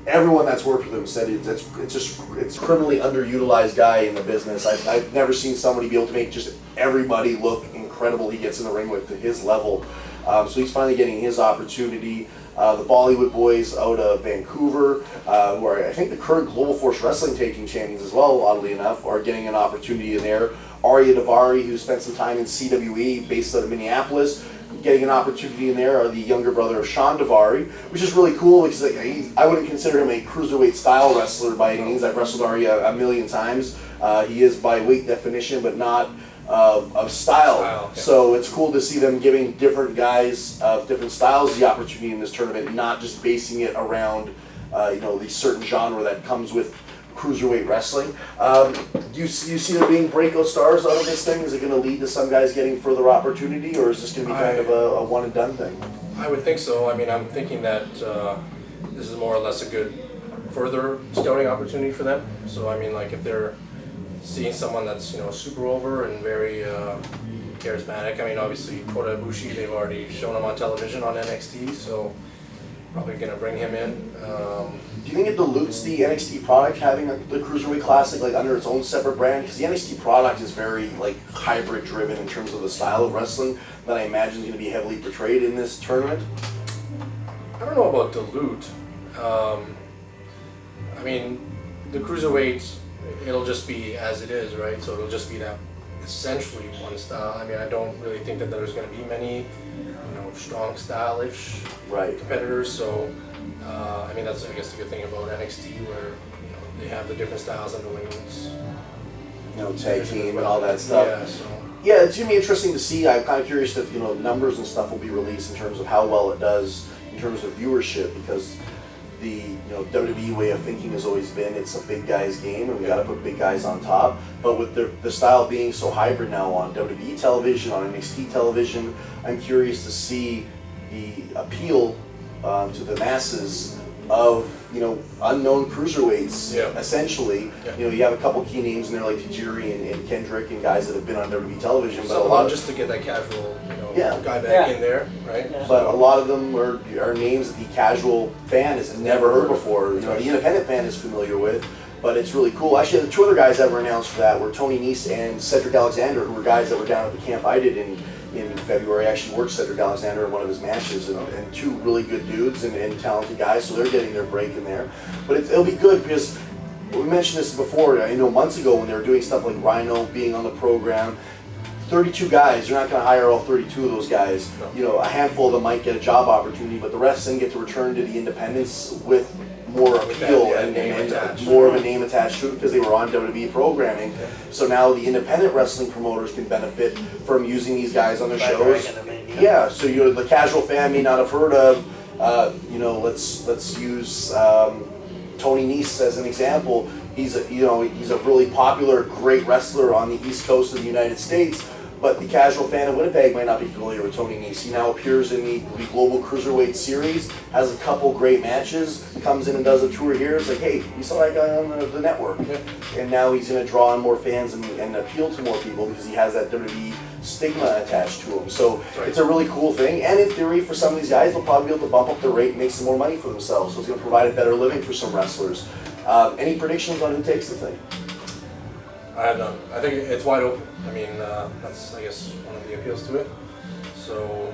[SPEAKER 1] everyone that's worked with him said it's criminally underutilized guy in the business. I've never seen somebody be able to make just everybody look incredible he gets in the ring with to his level. So he's finally getting his opportunity. The Bollywood boys out of Vancouver, who are I think the current Global Force Wrestling Tag Team champions as well, oddly enough, are getting an opportunity in there. Arya Davari, who spent some time in CWE, based out of Minneapolis, getting an opportunity in there, are the younger brother of Sean Davari, which is really cool because I wouldn't consider him a cruiserweight style wrestler by any means. I've wrestled Arya a million times. He is by weight definition, but not of style. So it's cool to see them giving different guys of different styles the opportunity in this tournament, not just basing it around the certain genre that comes with cruiserweight wrestling. Do you see there being breakout stars out of this thing? Is it going to lead to some guys getting further opportunity, or is this going to be kind of a one and done thing?
[SPEAKER 3] I would think so. I mean, I'm thinking that this is more or less a good further scouting opportunity for them. So I mean, like if they're seeing someone that's super over and very charismatic. I mean, obviously Kota Ibushi, they've already shown him on television on NXT, so probably gonna bring him in.
[SPEAKER 1] Do you think it dilutes the NXT product having the Cruiserweight Classic under its own separate brand? Because the NXT product is very hybrid driven in terms of the style of wrestling that I imagine is going to be heavily portrayed in this tournament.
[SPEAKER 3] I don't know about dilute. I mean, the Cruiserweight, it'll just be as it is, right? So it'll just be that essentially one style. I mean, I don't really think that there's going to be many, strong style-ish competitors. So, I mean, that's I guess the good thing about NXT, where they have the different styles under women's,
[SPEAKER 1] tag team and all that stuff.
[SPEAKER 3] Yeah, so.
[SPEAKER 1] Yeah, it's going to be interesting to see. I'm kind of curious if numbers and stuff will be released in terms of how well it does in terms of viewership, because the WWE way of thinking has always been it's a big guys game and we got to put big guys on top. But with the style being so hybrid now on WWE television, on NXT television, I'm curious to see the appeal to the masses of unknown cruiserweights. Essentially, you have a couple key names in there like Tajiri and Kendrick and guys that have been on WWE television, but
[SPEAKER 3] So a lot just to get that casual guy back in there, right?
[SPEAKER 2] Yeah.
[SPEAKER 1] But a lot of them are names that the casual fan has never heard before. The independent fan is familiar with, but it's really cool. Actually, the two other guys that were announced for that were Tony Nese and Cedric Alexander, who were guys that were down at the camp I did in February. I actually worked Cedric Alexander in one of his matches, and two really good dudes and talented guys, so they're getting their break in there. But it'll be good because we mentioned this before, months ago when they were doing stuff like Rhino being on the program. 32 guys, you're not going to hire all 32 of those guys. A handful of them might get a job opportunity, but the rest then get to return to the independents with more appeal
[SPEAKER 3] Yeah,
[SPEAKER 1] and
[SPEAKER 3] name attached.
[SPEAKER 1] more of a name attached to it because they were on WWE programming. So now the independent wrestling promoters can benefit from using these guys on their
[SPEAKER 2] By
[SPEAKER 1] shows.
[SPEAKER 2] dragging them in,
[SPEAKER 1] Yeah, so the casual fan may not have heard of, let's use Tony Nese as an example. He's a really popular, great wrestler on the East Coast of the United States. But the casual fan of Winnipeg might not be familiar with Tony Nese. He now appears in the Global Cruiserweight Series, has a couple great matches, comes in and does a tour here. It's like, hey, you saw that guy on the network. And now he's going to draw in more fans and appeal to more people because he has that WWE stigma attached to him. So it's a really cool thing. And in theory, for some of these guys, they'll probably be able to bump up their rate and make some more money for themselves. So it's going to provide a better living for some wrestlers. Any predictions on who takes the thing?
[SPEAKER 3] I have none. I think it's wide open. I mean, that's, I guess, one of the appeals to it. So,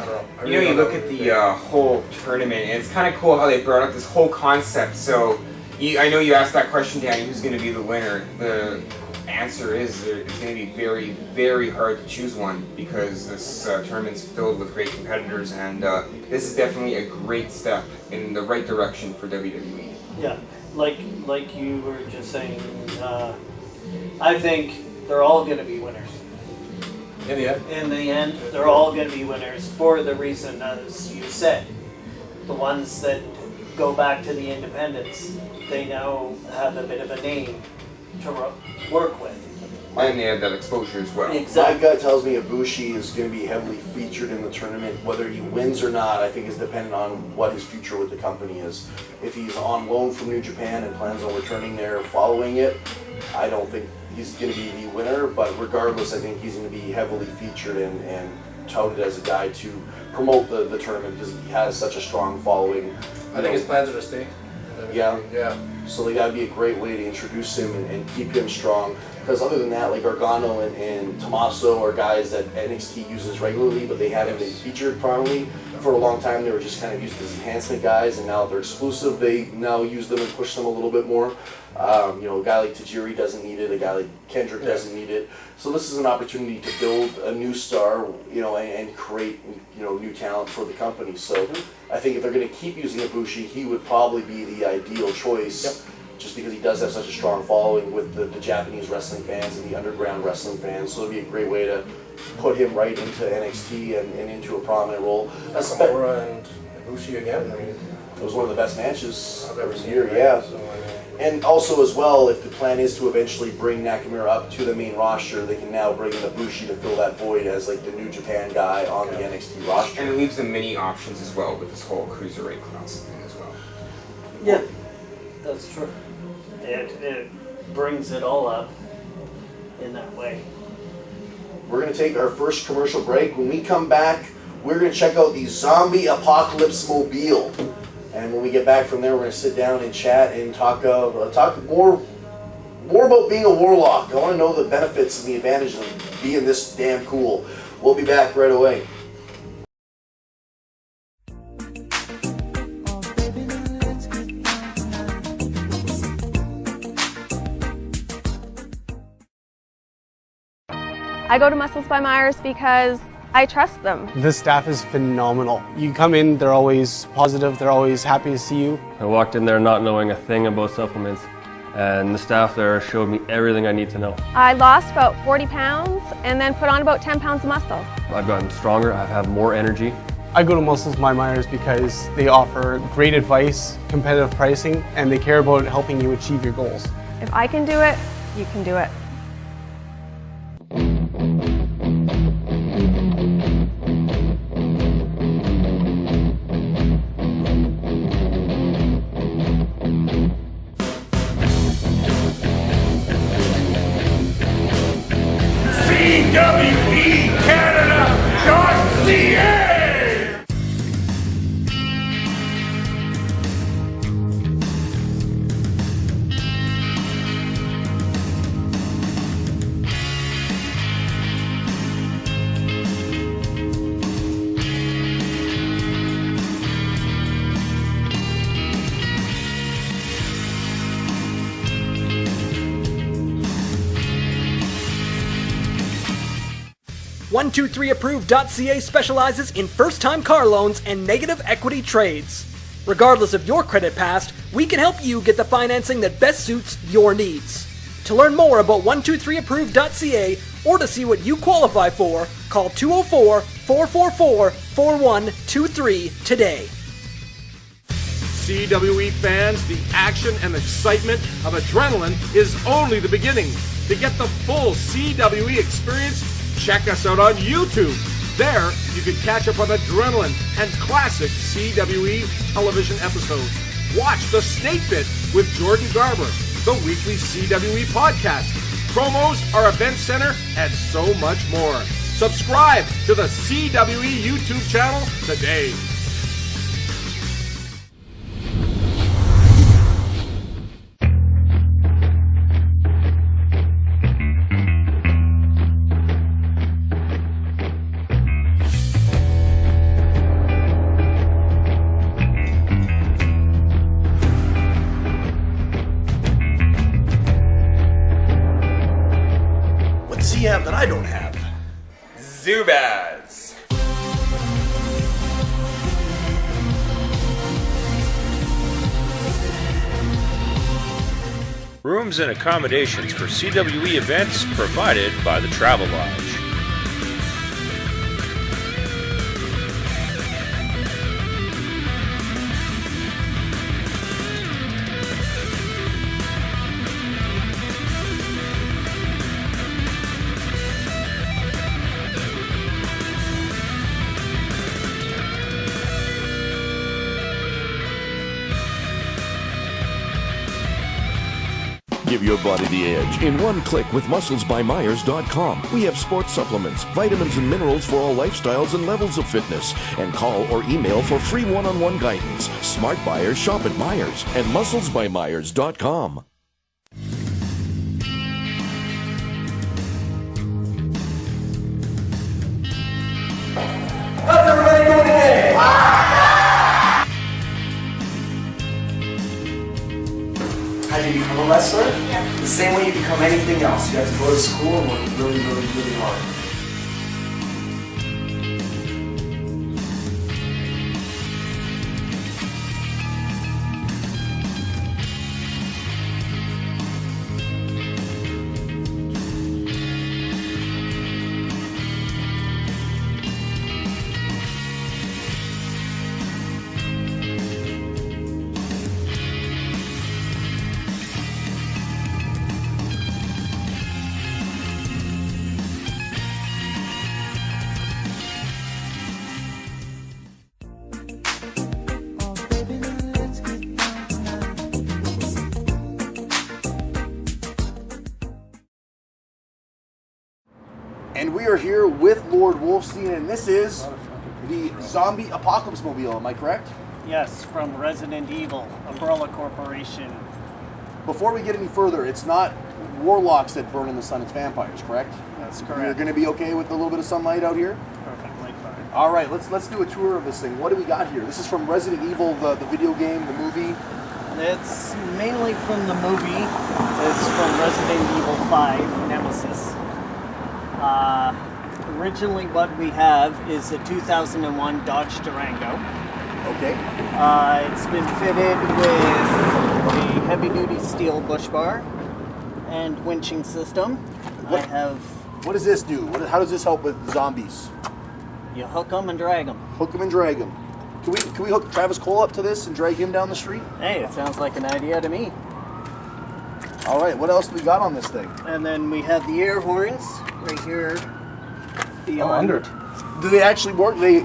[SPEAKER 3] I don't know.
[SPEAKER 4] You look at the whole tournament, and it's kind of cool how they brought up this whole concept. So, I know you asked that question, Danny, who's going to be the winner? The answer is it's going to be very, very hard to choose one because this tournament's filled with great competitors, and this is definitely a great step in the right direction for WWE.
[SPEAKER 2] Yeah, like you were just saying, I think they're all going to be winners.
[SPEAKER 3] In the end?
[SPEAKER 2] In the end, they're all going to be winners for the reason, as you said. The ones that go back to the independents, they now have a bit of a name to work with.
[SPEAKER 4] And they have that exposure as well.
[SPEAKER 2] Exactly.
[SPEAKER 1] My gut tells me Ibushi is going to be heavily featured in the tournament. Whether he wins or not, I think is dependent on what his future with the company is. If he's on loan from New Japan and plans on returning there following it, I don't think he's going to be the winner. But regardless, I think he's going to be heavily featured and touted as a guy to promote the tournament because he has such a strong following.
[SPEAKER 3] I think his plans are to stay.
[SPEAKER 1] Yeah.
[SPEAKER 3] Yeah.
[SPEAKER 1] So they got to be a great way to introduce him and keep him strong. Because other than that, like Gargano and Tommaso are guys that NXT uses regularly, but they haven't been featured prominently. For a long time, they were just kind of used as enhancement guys, and now that they're exclusive, they now use them and push them a little bit more. A guy like Tajiri doesn't need it, a guy like Kendrick doesn't need it. So this is an opportunity to build a new star, and create, new talent for the company. So I think if they're going to keep using Ibushi, he would probably be the ideal choice. Just because he does have such a strong following with the Japanese wrestling fans and the underground wrestling fans. So it'd be a great way to put him right into NXT and into a prominent role.
[SPEAKER 3] Nakamura and Ibushi again. I mean,
[SPEAKER 1] it was one of the best matches
[SPEAKER 3] I've ever
[SPEAKER 1] every
[SPEAKER 3] seen.
[SPEAKER 1] year,
[SPEAKER 3] Right?
[SPEAKER 1] yeah.
[SPEAKER 3] So, I mean,
[SPEAKER 1] And also as well, if the plan is to eventually bring Nakamura up to the main roster, they can now bring in Ibushi to fill that void as like the New Japan guy on the NXT roster.
[SPEAKER 4] And it leaves them many options as well with this whole cruiserweight class thing as well.
[SPEAKER 2] Yeah, that's true. It brings it all up in that way.
[SPEAKER 1] We're going to take our first commercial break. When we come back, we're going to check out the Zombie Apocalypse Mobile. And when we get back from there, we're going to sit down and chat and talk more about being a warlock. I want to know the benefits and the advantages of being this damn cool. We'll be back right away.
[SPEAKER 5] I go to Muscles by Myers because I trust them.
[SPEAKER 6] The staff is phenomenal. You come in, they're always positive, they're always happy to see you.
[SPEAKER 7] I walked in there not knowing a thing about supplements, and the staff there showed me everything I need to know.
[SPEAKER 5] I lost about 40 pounds and then put on about 10 pounds of muscle.
[SPEAKER 7] I've gotten stronger, I have more energy.
[SPEAKER 6] I go to Muscles by Myers because they offer great advice, competitive pricing, and they care about helping you achieve your goals.
[SPEAKER 5] If I can do it, you can do it.
[SPEAKER 8] CWE Canada.ca.
[SPEAKER 9] .123approved.ca specializes in first-time car loans and negative equity trades.
[SPEAKER 8] Regardless of your credit past, we can help you get the financing that best suits your needs. To learn more about 123approved.ca or to see what you qualify for, call 204-444-4123 today.
[SPEAKER 9] CWE fans, the action and excitement of Adrenaline is only the beginning. To get the full CWE experience, check us out on YouTube. There, you can catch up on Adrenaline and classic CWE television episodes. Watch The Snake Bit with Jordan Garber, the weekly CWE podcast, promos, our event center, and so much more. Subscribe to the CWE YouTube channel today.
[SPEAKER 1] That I don't have.
[SPEAKER 4] Zubaz.
[SPEAKER 10] Rooms and accommodations for CWE events provided by the Travel Lodge.
[SPEAKER 11] Give your body the edge in one click with musclesbymyers.com. We have sports supplements, vitamins and minerals for all lifestyles and levels of fitness. And call or email for free one-on-one guidance. Smart buyers shop at Myers and musclesbymyers.com.
[SPEAKER 1] How's everybody doing today? How do you become a wrestler? Yeah. The same way you become anything else. You have to go to school and work really, really, really hard. And we are here with Lord Wolfstein, and this is the Zombie Apocalypse Mobile, am I correct?
[SPEAKER 2] Yes, from Resident Evil, Umbrella Corporation.
[SPEAKER 1] Before we get any further, it's not warlocks that burn in the sun, it's vampires, correct?
[SPEAKER 2] That's correct.
[SPEAKER 1] You're going to be okay with a little bit of sunlight out here?
[SPEAKER 2] Perfectly fine.
[SPEAKER 1] All right, let's do a tour of this thing. What do we got here? This is from Resident Evil, the video game, the movie.
[SPEAKER 2] It's mainly from the movie. It's from Resident Evil 5, Nemesis. Originally what we have is a 2001 Dodge Durango.
[SPEAKER 1] Okay.
[SPEAKER 2] It's been fitted with a heavy-duty steel bush bar and winching system.
[SPEAKER 1] What does this do? How does this help with zombies?
[SPEAKER 2] You hook them and drag them.
[SPEAKER 1] Hook them and drag them. Can we hook Travis Cole up to this and drag him down the street?
[SPEAKER 2] Hey, it sounds like an idea to me.
[SPEAKER 1] All right, what else do we got on this thing?
[SPEAKER 2] And then we have the air horns right here. Beyond.
[SPEAKER 1] Do they actually work? They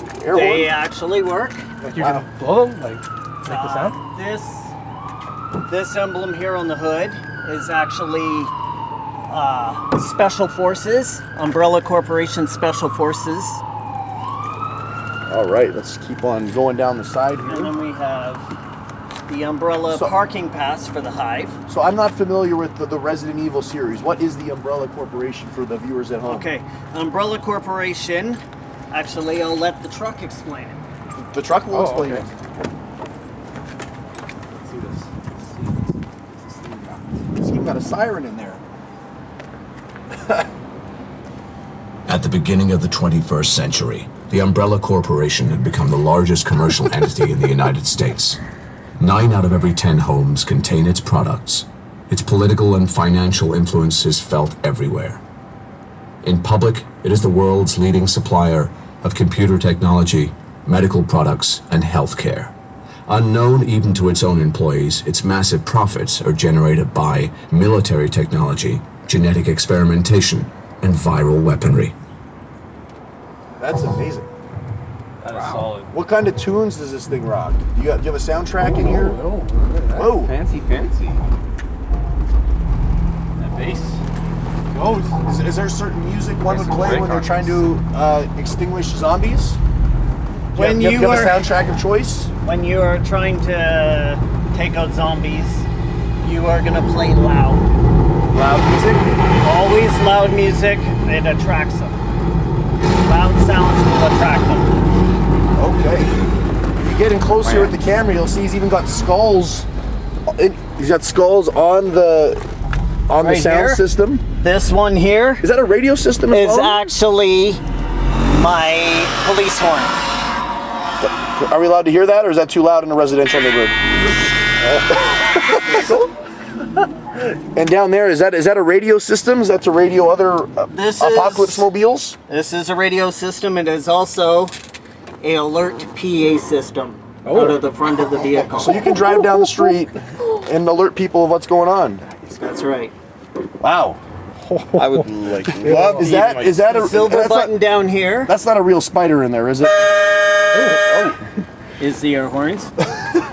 [SPEAKER 2] actually work.
[SPEAKER 6] Like you can blow them, like make the sound?
[SPEAKER 2] This emblem here on the hood is actually Special Forces, Umbrella Corporation Special Forces.
[SPEAKER 1] All right, let's keep on going down the side here.
[SPEAKER 2] And then we have the Umbrella parking pass for the Hive.
[SPEAKER 1] So I'm not familiar with the Resident Evil series. What is the Umbrella Corporation for the viewers at home?
[SPEAKER 2] Okay, Umbrella Corporation, actually I'll let the truck explain it.
[SPEAKER 1] The truck will explain it.
[SPEAKER 6] Let's do this.
[SPEAKER 1] It's even got a siren in there.
[SPEAKER 12] At the beginning of the 21st century, the Umbrella Corporation had become the largest commercial entity in the United States. 9 out of every 10 homes contain its products. Its political and financial influence is felt everywhere. In public, it is the world's leading supplier of computer technology, medical products, and healthcare. Unknown even to its own employees, its massive profits are generated by military technology, genetic experimentation, and viral weaponry.
[SPEAKER 1] That's amazing.
[SPEAKER 13] That is solid.
[SPEAKER 1] What kind of tunes does this thing rock? Do you have a soundtrack in here? Whoa.
[SPEAKER 4] Fancy.
[SPEAKER 13] That bass.
[SPEAKER 1] Is there certain music one would play when they're trying to extinguish zombies?
[SPEAKER 2] When
[SPEAKER 1] you
[SPEAKER 2] you
[SPEAKER 1] have
[SPEAKER 2] are
[SPEAKER 1] a soundtrack of choice?
[SPEAKER 2] when you are trying to take out zombies, you are gonna play loud.
[SPEAKER 1] Loud music?
[SPEAKER 2] Always loud music. It attracts them. Loud sounds will attract them.
[SPEAKER 1] Okay. If you get in closer with the camera, you'll see he's even got skulls. He's got skulls on the
[SPEAKER 2] Right
[SPEAKER 1] sound
[SPEAKER 2] here?
[SPEAKER 1] system.
[SPEAKER 2] This one here
[SPEAKER 1] Is that a radio system as
[SPEAKER 2] is
[SPEAKER 1] well?
[SPEAKER 2] actually my police horn.
[SPEAKER 1] Are we allowed to hear that, or is that too loud in a residential neighborhood? And down there, is that a radio system? Is that to radio other apocalypse mobiles?
[SPEAKER 2] This is a radio system. It is also a alert PA system out of the front of the vehicle.
[SPEAKER 1] So you can drive down the street and alert people of what's going on.
[SPEAKER 2] That's right.
[SPEAKER 1] Wow.
[SPEAKER 13] I would love.
[SPEAKER 1] Is that a
[SPEAKER 2] Silver button down here
[SPEAKER 1] That's not a real spider in there, is it?
[SPEAKER 2] is the air horns.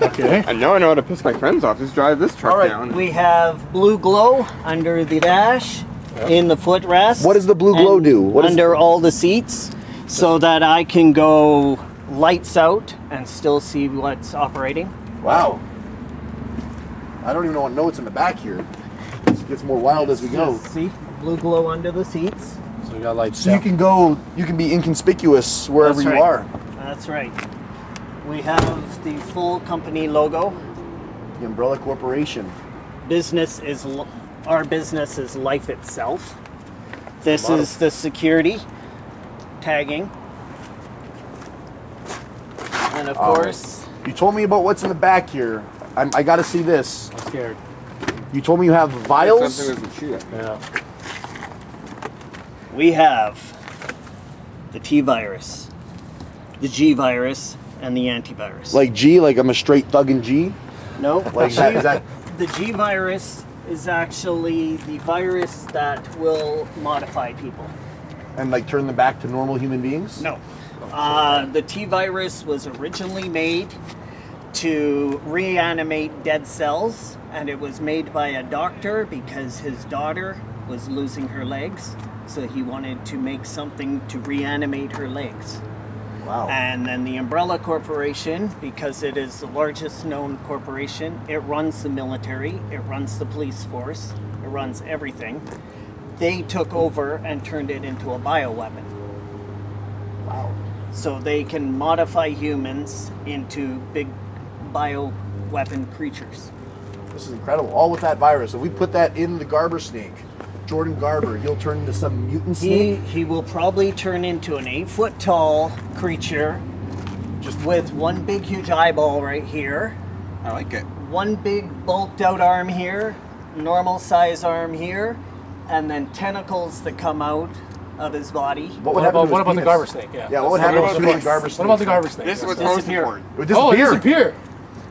[SPEAKER 1] Okay.
[SPEAKER 4] I know how to piss my friends off. Just drive this truck down.
[SPEAKER 2] We have blue glow under the dash, in the footrest.
[SPEAKER 1] What does the blue glow
[SPEAKER 2] and
[SPEAKER 1] do?
[SPEAKER 2] Under all the seats, so that I can go lights out and still see what's operating.
[SPEAKER 1] Wow. I don't even know what notes in the back here. It gets more wild as we go.
[SPEAKER 2] See, blue glow under the seats.
[SPEAKER 13] So we got lights.
[SPEAKER 1] So you can be inconspicuous wherever
[SPEAKER 2] That's
[SPEAKER 1] you
[SPEAKER 2] right.
[SPEAKER 1] are.
[SPEAKER 2] That's right. We have the full company logo.
[SPEAKER 1] The Umbrella Corporation.
[SPEAKER 2] Our business is life itself. This is the security tagging. And of course,
[SPEAKER 1] You told me about what's in the back here. I got to see this.
[SPEAKER 13] I'm scared.
[SPEAKER 1] You told me you have vials.
[SPEAKER 13] Yeah.
[SPEAKER 2] we have the T virus, the G virus, and the antivirus.
[SPEAKER 1] Like G, like I'm a straight thug in G.
[SPEAKER 2] No,
[SPEAKER 1] Like that, is that?
[SPEAKER 2] the G virus is actually the virus that will modify people.
[SPEAKER 1] And like turn them back to normal human beings?
[SPEAKER 2] No. The T virus was originally made to reanimate dead cells, and it was made by a doctor because his daughter was losing her legs, so he wanted to make something to reanimate her legs.
[SPEAKER 1] Wow.
[SPEAKER 2] And then the Umbrella Corporation, because it is the largest known corporation, it runs the military, it runs the police force, it runs everything. They took over and turned it into a bioweapon.
[SPEAKER 1] Wow.
[SPEAKER 2] So they can modify humans into big bioweapon creatures.
[SPEAKER 1] This is incredible. All with that virus. If we put that in the Garber snake, Jordan Garber, he'll turn into some mutant snake.
[SPEAKER 2] He will probably turn into an 8-foot tall creature, just with one big huge eyeball right here.
[SPEAKER 4] I like it.
[SPEAKER 2] One big bulked out arm here, normal size arm here, and then tentacles that come out of his body.
[SPEAKER 1] What would happen to his
[SPEAKER 13] what about the
[SPEAKER 1] penis?
[SPEAKER 13] Garber snake? Yeah.
[SPEAKER 1] What would happen to the Garber snake?
[SPEAKER 13] What about the Garber snake?
[SPEAKER 4] This was
[SPEAKER 2] Disappear.
[SPEAKER 4] post-report.
[SPEAKER 1] It would disappear.
[SPEAKER 13] Oh, disappear.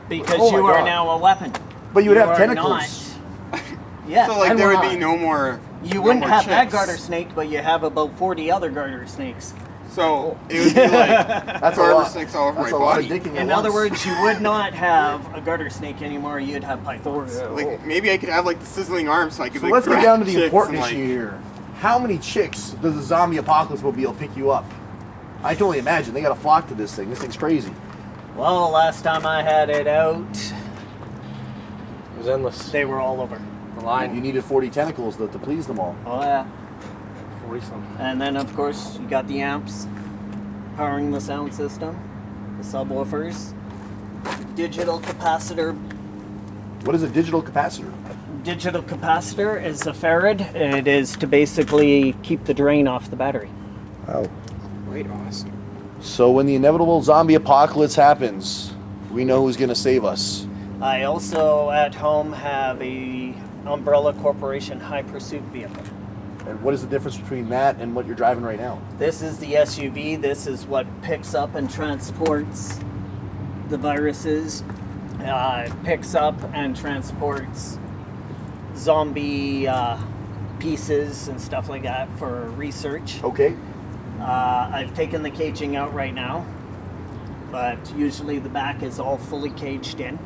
[SPEAKER 2] Because
[SPEAKER 1] Oh
[SPEAKER 2] you
[SPEAKER 1] my
[SPEAKER 2] are
[SPEAKER 1] God.
[SPEAKER 2] now a weapon.
[SPEAKER 1] But you would have
[SPEAKER 2] are
[SPEAKER 1] tentacles.
[SPEAKER 2] not- Yeah.
[SPEAKER 4] So like
[SPEAKER 2] and
[SPEAKER 4] there
[SPEAKER 2] we're
[SPEAKER 4] would
[SPEAKER 2] not.
[SPEAKER 4] be no more.
[SPEAKER 2] You
[SPEAKER 4] no
[SPEAKER 2] wouldn't
[SPEAKER 4] more
[SPEAKER 2] have that
[SPEAKER 4] chicks.
[SPEAKER 2] garter snake, but you have about 40 other garter snakes.
[SPEAKER 4] So it would be like
[SPEAKER 1] That's a
[SPEAKER 4] garter
[SPEAKER 1] lot.
[SPEAKER 4] snakes all over
[SPEAKER 1] That's
[SPEAKER 4] my
[SPEAKER 1] a lot
[SPEAKER 4] body.
[SPEAKER 1] of dicking at
[SPEAKER 2] In
[SPEAKER 1] once.
[SPEAKER 2] other words, you would not have a garter snake anymore, you'd have pythons.
[SPEAKER 4] Like maybe I could have like the sizzling arm so I could
[SPEAKER 1] So
[SPEAKER 4] like.
[SPEAKER 1] let's get
[SPEAKER 4] grab
[SPEAKER 1] down to the
[SPEAKER 4] chicks
[SPEAKER 1] important
[SPEAKER 4] and, like,
[SPEAKER 1] issue here. How many chicks does the zombie apocalypse mobile pick you up? I can only imagine. They got to flock to this thing. This thing's crazy.
[SPEAKER 2] Well, last time I had it out,
[SPEAKER 13] It was endless.
[SPEAKER 2] they were all over.
[SPEAKER 13] The line.
[SPEAKER 1] You needed 40 tentacles to please them all.
[SPEAKER 2] Oh yeah.
[SPEAKER 13] 40 something.
[SPEAKER 2] And then of course you got the amps powering the sound system, the subwoofers, digital capacitor.
[SPEAKER 1] What is a digital capacitor?
[SPEAKER 2] Digital capacitor is a farad. It is to basically keep the drain off the battery.
[SPEAKER 1] Wow.
[SPEAKER 4] Quite awesome.
[SPEAKER 1] So when the inevitable zombie apocalypse happens, we know who's going to save us.
[SPEAKER 2] I also at home have a Umbrella Corporation high pursuit vehicle.
[SPEAKER 1] And what is the difference between that and what you're driving right now?
[SPEAKER 2] This is the SUV. This is what picks up and transports the viruses. It picks up and transports zombie pieces and stuff like that for research.
[SPEAKER 1] Okay.
[SPEAKER 2] I've taken the caging out right now, but usually the back is all fully caged in.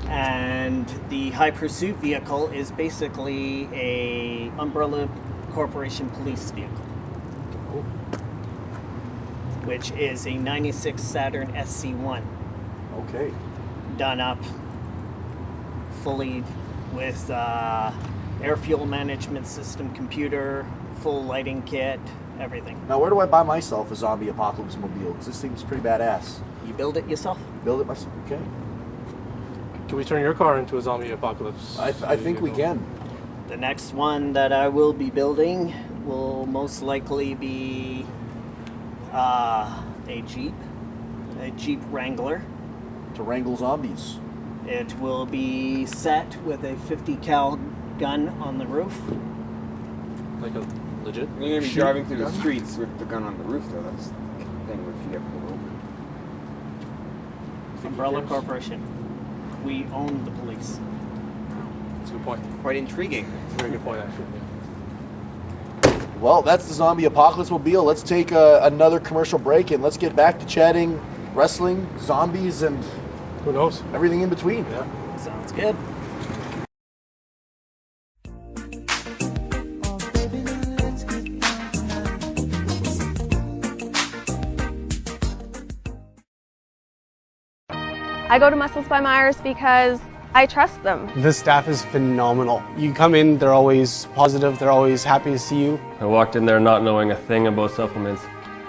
[SPEAKER 2] And the high pursuit vehicle is basically a Umbrella Corporation police vehicle, which is a 96 Saturn SC1.
[SPEAKER 1] Okay.
[SPEAKER 2] Done up fully with air fuel management system, computer, full lighting kit, everything.
[SPEAKER 1] Now, where do I buy myself a zombie apocalypse mobile? Because this thing's pretty badass.
[SPEAKER 2] You build it yourself?
[SPEAKER 1] Build it myself. Okay.
[SPEAKER 13] Can we turn your car into a zombie apocalypse?
[SPEAKER 1] I think we can.
[SPEAKER 2] The next one that I will be building will most likely be a Jeep Wrangler.
[SPEAKER 1] To wrangle zombies.
[SPEAKER 2] It will be set with a 50 cal gun on the roof.
[SPEAKER 13] Like a legit?
[SPEAKER 4] You're going to be driving through the streets with the gun on the roof, though. That's the thing if you get pulled over.
[SPEAKER 2] Umbrella Corporation. We own the police.
[SPEAKER 13] That's a good point.
[SPEAKER 4] Quite intriguing.
[SPEAKER 13] That's a very good point, actually. Yeah.
[SPEAKER 1] Well, that's the zombie apocalypse mobile. Let's take another commercial break and let's get back to chatting wrestling, zombies, and
[SPEAKER 13] who knows?
[SPEAKER 1] Everything in between.
[SPEAKER 13] Yeah.
[SPEAKER 2] Sounds good.
[SPEAKER 5] I go to Muscles by Myers because I trust them.
[SPEAKER 6] This staff is phenomenal. You come in, they're always positive, they're always happy to see you.
[SPEAKER 7] I walked in there not knowing a thing about supplements,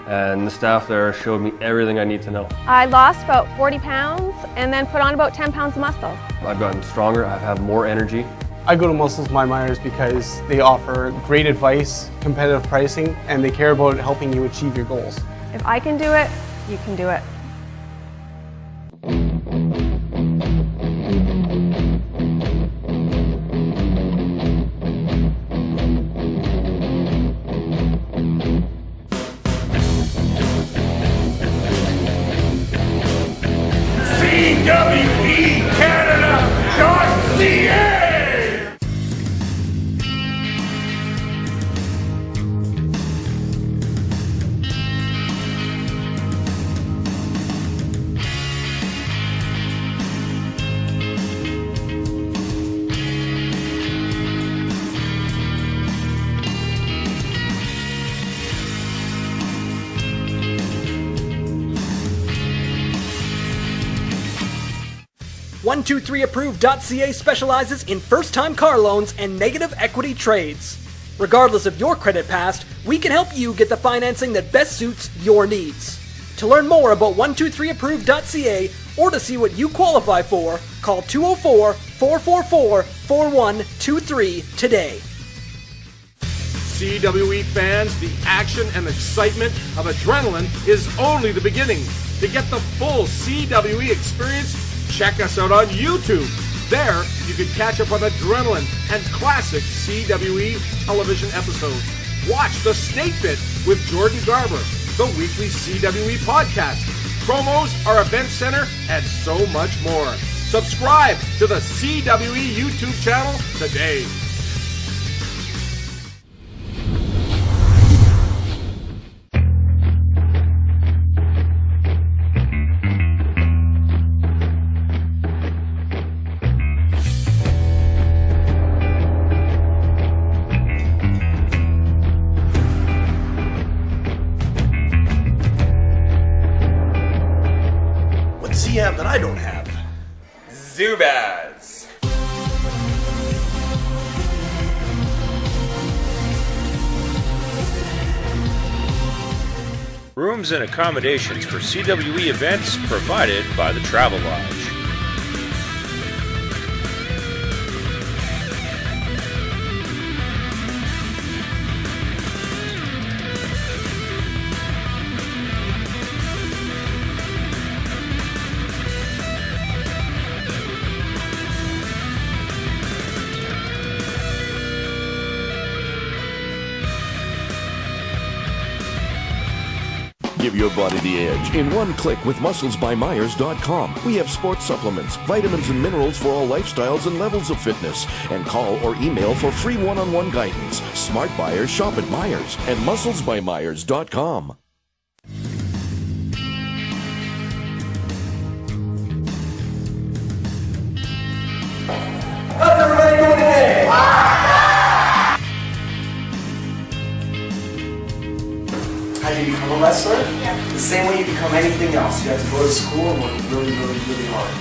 [SPEAKER 7] and the staff there showed me everything I need to know.
[SPEAKER 5] I lost about 40 pounds and then put on about 10 pounds of muscle.
[SPEAKER 7] I've gotten stronger, I have more energy.
[SPEAKER 6] I go to Muscles by Myers because they offer great advice, competitive pricing, and they care about helping you achieve your goals.
[SPEAKER 5] If I can do it, you can do it.
[SPEAKER 9] CWECanada.ca.
[SPEAKER 8] .123approved.ca specializes in first-time car loans and negative equity trades. Regardless of your credit past, we can help you get the financing that best suits your needs. To learn more about 123approved.ca or to see what you qualify for, call 204-444-4123 today.
[SPEAKER 9] CWE fans, the action and excitement of adrenaline is only the beginning. To get the full CWE experience, check us out on YouTube. There, you can catch up on adrenaline and classic CWE television episodes. Watch The Snake Bit with Jordan Garber, the weekly CWE podcast, promos, our event center, and so much more. Subscribe to the CWE YouTube channel today.
[SPEAKER 1] What does he have that I don't have?
[SPEAKER 4] Zubaz.
[SPEAKER 10] Rooms and accommodations for CWE events provided by the Travel Lodge.
[SPEAKER 11] Give your body the edge in one click with musclesbymyers.com. We have sports supplements, vitamins, and minerals for all lifestyles and levels of fitness. And call or email for free one-on-one guidance. Smart buyers shop at Myers and musclesbymyers.com.
[SPEAKER 1] How's everybody doing today?
[SPEAKER 14] How do you become a wrestler? Yeah. The same way you become anything else. You have to go to school and work really, really, really hard.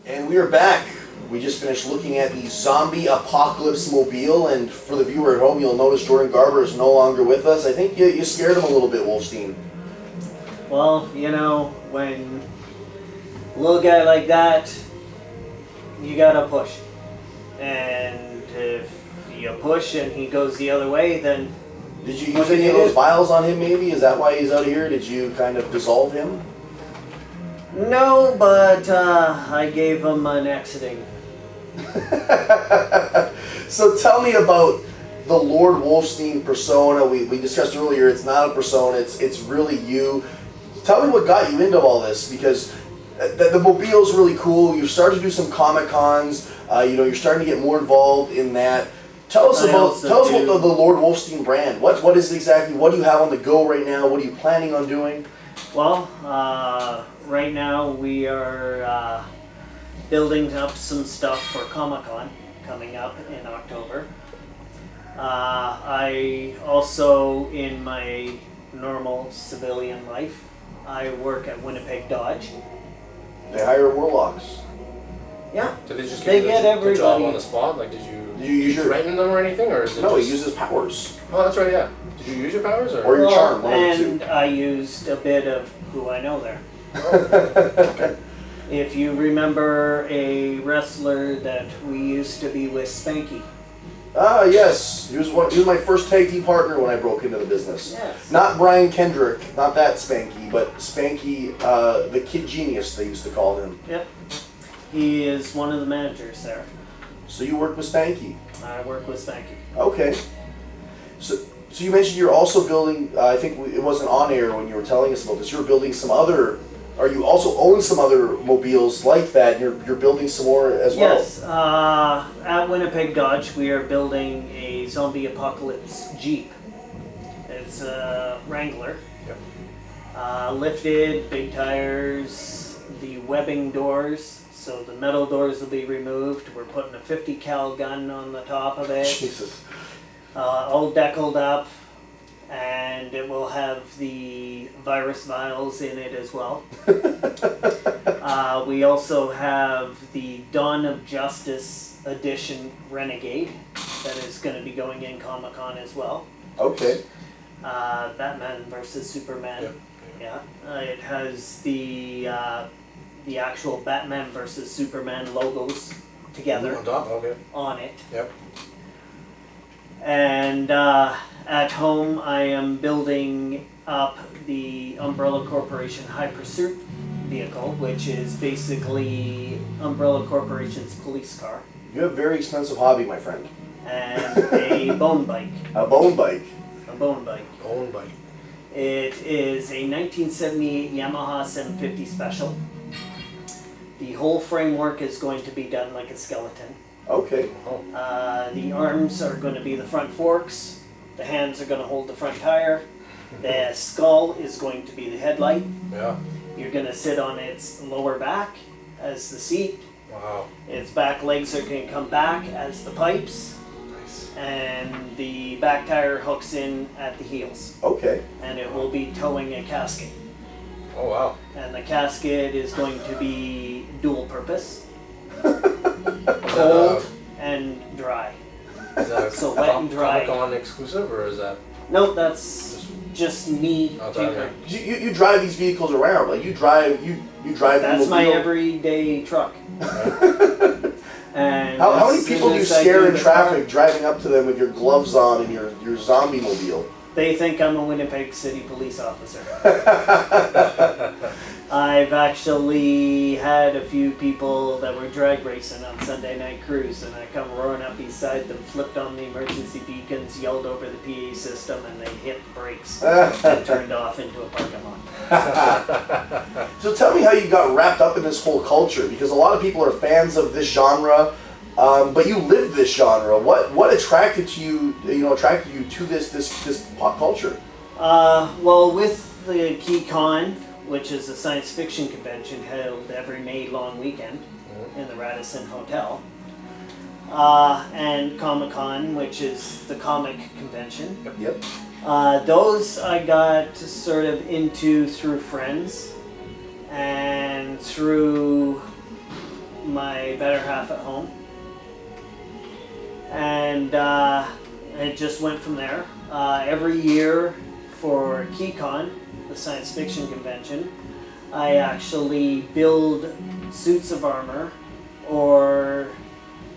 [SPEAKER 1] And we are back. We just finished looking at the Zombie Apocalypse Mobile, and for the viewer at home, you'll notice Jordan Garber is no longer with us. I think you scared him a little bit, Wolfstein.
[SPEAKER 2] Well, you know, when a little guy like that, you gotta push. And if you push and he goes the other way, then...
[SPEAKER 1] Did you use any of those vials on him, maybe? Is that why he's out here? Did you kind of dissolve him?
[SPEAKER 2] No, but I gave him an exiting.
[SPEAKER 1] So tell me about the Lord Wolfstein persona. We discussed earlier, it's not a persona, it's really you. Tell me what got you into all this, because the mobile's really cool. You've started to do some Comic Cons, you're starting to get more involved in that. Tell us about the Lord Wolfstein brand. What is it exactly? What do you have on the go right now? What are you planning on doing?
[SPEAKER 2] Well, right now we are building up some stuff for Comic-Con coming up in October. I also, in my normal civilian life, I work at Winnipeg Dodge.
[SPEAKER 1] They hire warlocks.
[SPEAKER 2] Yeah.
[SPEAKER 3] Did they just
[SPEAKER 2] They
[SPEAKER 3] give
[SPEAKER 2] get
[SPEAKER 3] the
[SPEAKER 2] everybody
[SPEAKER 3] job on the spot? Like, did you
[SPEAKER 1] use your
[SPEAKER 3] threaten them or anything, or is it
[SPEAKER 1] No,
[SPEAKER 3] just...
[SPEAKER 1] he uses powers.
[SPEAKER 3] Oh, that's right. Yeah. Did you use your powers
[SPEAKER 1] Or your charm, one of the
[SPEAKER 2] and I used a bit of who I know there. If you remember a wrestler that we used to be with, Spanky.
[SPEAKER 1] Ah, yes. He was my first tag team partner when I broke into the business.
[SPEAKER 2] Yes.
[SPEAKER 1] Not Brian Kendrick, not that Spanky, but Spanky, the Kid Genius, they used to call him.
[SPEAKER 2] Yep. He is one of the managers there.
[SPEAKER 1] So you work with Spanky?
[SPEAKER 2] I work with Spanky.
[SPEAKER 1] Okay. So you mentioned you're also building, I think it wasn't on air when you were telling us about this, you were building some other, or you also own some other mobiles like that, and you're building some more as well?
[SPEAKER 2] Yes. At Winnipeg Dodge, we are building a Zombie Apocalypse Jeep. It's a Wrangler.
[SPEAKER 3] Yep.
[SPEAKER 2] Lifted, big tires, the webbing doors. So the metal doors will be removed. We're putting a 50 cal gun on the top of it.
[SPEAKER 1] Jesus.
[SPEAKER 2] All deckled up, and it will have the virus vials in it as well. We also have the Dawn of Justice Edition Renegade that is going to be going in Comic-Con as well.
[SPEAKER 1] Okay.
[SPEAKER 2] Batman versus Superman.
[SPEAKER 3] Yep.
[SPEAKER 2] Yeah. It has the actual Batman versus Superman logos together
[SPEAKER 3] On top. Okay.
[SPEAKER 2] on it.
[SPEAKER 3] Yep.
[SPEAKER 2] And at home, I am building up the Umbrella Corporation High Pursuit vehicle, which is basically Umbrella Corporation's police car.
[SPEAKER 1] You have a very expensive hobby, my friend.
[SPEAKER 2] And a bone bike.
[SPEAKER 1] A bone bike.
[SPEAKER 2] A bone bike.
[SPEAKER 3] Own bike.
[SPEAKER 2] It is a 1978 Yamaha 750 Special. The whole framework is going to be done like a skeleton.
[SPEAKER 1] Okay.
[SPEAKER 2] The arms are going to be the front forks. The hands are going to hold the front tire. The skull is going to be the headlight.
[SPEAKER 3] Yeah.
[SPEAKER 2] You're going to sit on its lower back as the seat.
[SPEAKER 3] Wow.
[SPEAKER 2] Its back legs are going to come back as the pipes.
[SPEAKER 3] Nice.
[SPEAKER 2] And the back tire hooks in at the heels.
[SPEAKER 1] Okay.
[SPEAKER 2] And it will be towing a casket.
[SPEAKER 3] Oh wow.
[SPEAKER 2] And the casket is going to be dual purpose. Cold and dry.
[SPEAKER 3] Is that
[SPEAKER 2] So wet and dry.
[SPEAKER 3] Comic-Con exclusive, or is that?
[SPEAKER 2] No, that's just me.
[SPEAKER 3] Okay.
[SPEAKER 1] You drive these vehicles around, like you drive
[SPEAKER 2] That's
[SPEAKER 1] the
[SPEAKER 2] my
[SPEAKER 1] mobile.
[SPEAKER 2] everyday truck. And
[SPEAKER 1] How many
[SPEAKER 2] as
[SPEAKER 1] people
[SPEAKER 2] soon
[SPEAKER 1] do you
[SPEAKER 2] as I
[SPEAKER 1] scare
[SPEAKER 2] do
[SPEAKER 1] in
[SPEAKER 2] the
[SPEAKER 1] traffic
[SPEAKER 2] car,
[SPEAKER 1] driving up to them with your gloves on and your zombie mobile?
[SPEAKER 2] They think I'm a Winnipeg City police officer. I've actually had a few people that were drag racing on Sunday Night Cruise, and I come roaring up beside them, flipped on the emergency beacons, yelled over the PA system, and they hit brakes and turned off into a parking lot.
[SPEAKER 1] So tell me how you got wrapped up in this whole culture, because a lot of people are fans of this genre, but you live this genre. What attracted you to this pop culture?
[SPEAKER 2] Well, with the KeyCon, which is a science fiction convention held every May long weekend in the Radisson Hotel, and Comic-Con, which is the comic convention.
[SPEAKER 1] Yep.
[SPEAKER 2] Those I got sort of into through friends and through my better half at home. And it just went from there. Every year for KeyCon, the science fiction convention, I actually build suits of armor or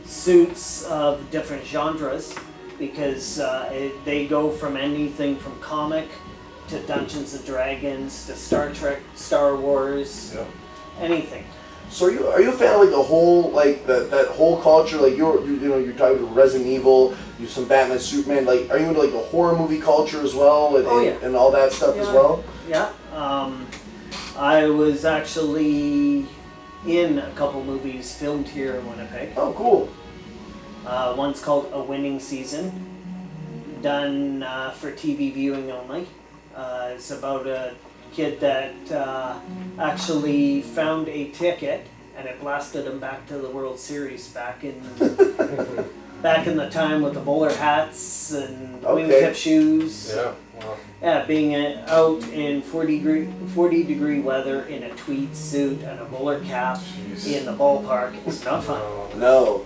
[SPEAKER 2] suits of different genres, because they go from anything from comic to Dungeons and Dragons to Star Trek, Star Wars, anything.
[SPEAKER 1] So are you a fan of like the whole that whole culture? Like you're talking about Resident Evil, you some Batman, Superman. Like, are you into like the horror movie culture as well, and all that stuff as well?
[SPEAKER 2] Yeah. I was actually in a couple movies filmed here in Winnipeg.
[SPEAKER 1] Oh, cool.
[SPEAKER 2] One's called A Winning Season, done for TV viewing only. It's about a kid that actually found a ticket and it blasted him back to the World Series back in the time with the bowler hats and wingtip shoes.
[SPEAKER 3] Yeah. Wow.
[SPEAKER 2] Yeah, being out in 40 degree weather in a tweed suit and a bowler cap in the ballpark is not fun.
[SPEAKER 1] No.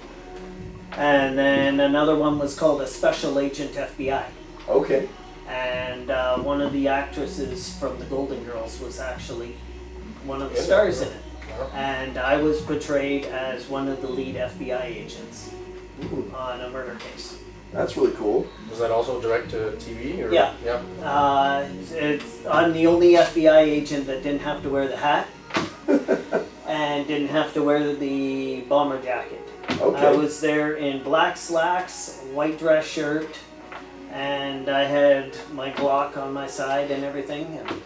[SPEAKER 2] And then another one was called A Special Agent FBI.
[SPEAKER 1] Okay.
[SPEAKER 2] And one of the actresses from the Golden Girls was actually one of the stars in it. And I was portrayed as one of the lead FBI agents on a murder case.
[SPEAKER 1] That's really cool.
[SPEAKER 3] Was that also direct to TV? Or?
[SPEAKER 2] Yeah. I'm the only FBI agent that didn't have to wear the hat and didn't have to wear the bomber jacket.
[SPEAKER 1] Okay.
[SPEAKER 2] I was there in black slacks, white dress shirt, and I had my Glock on my side and everything. And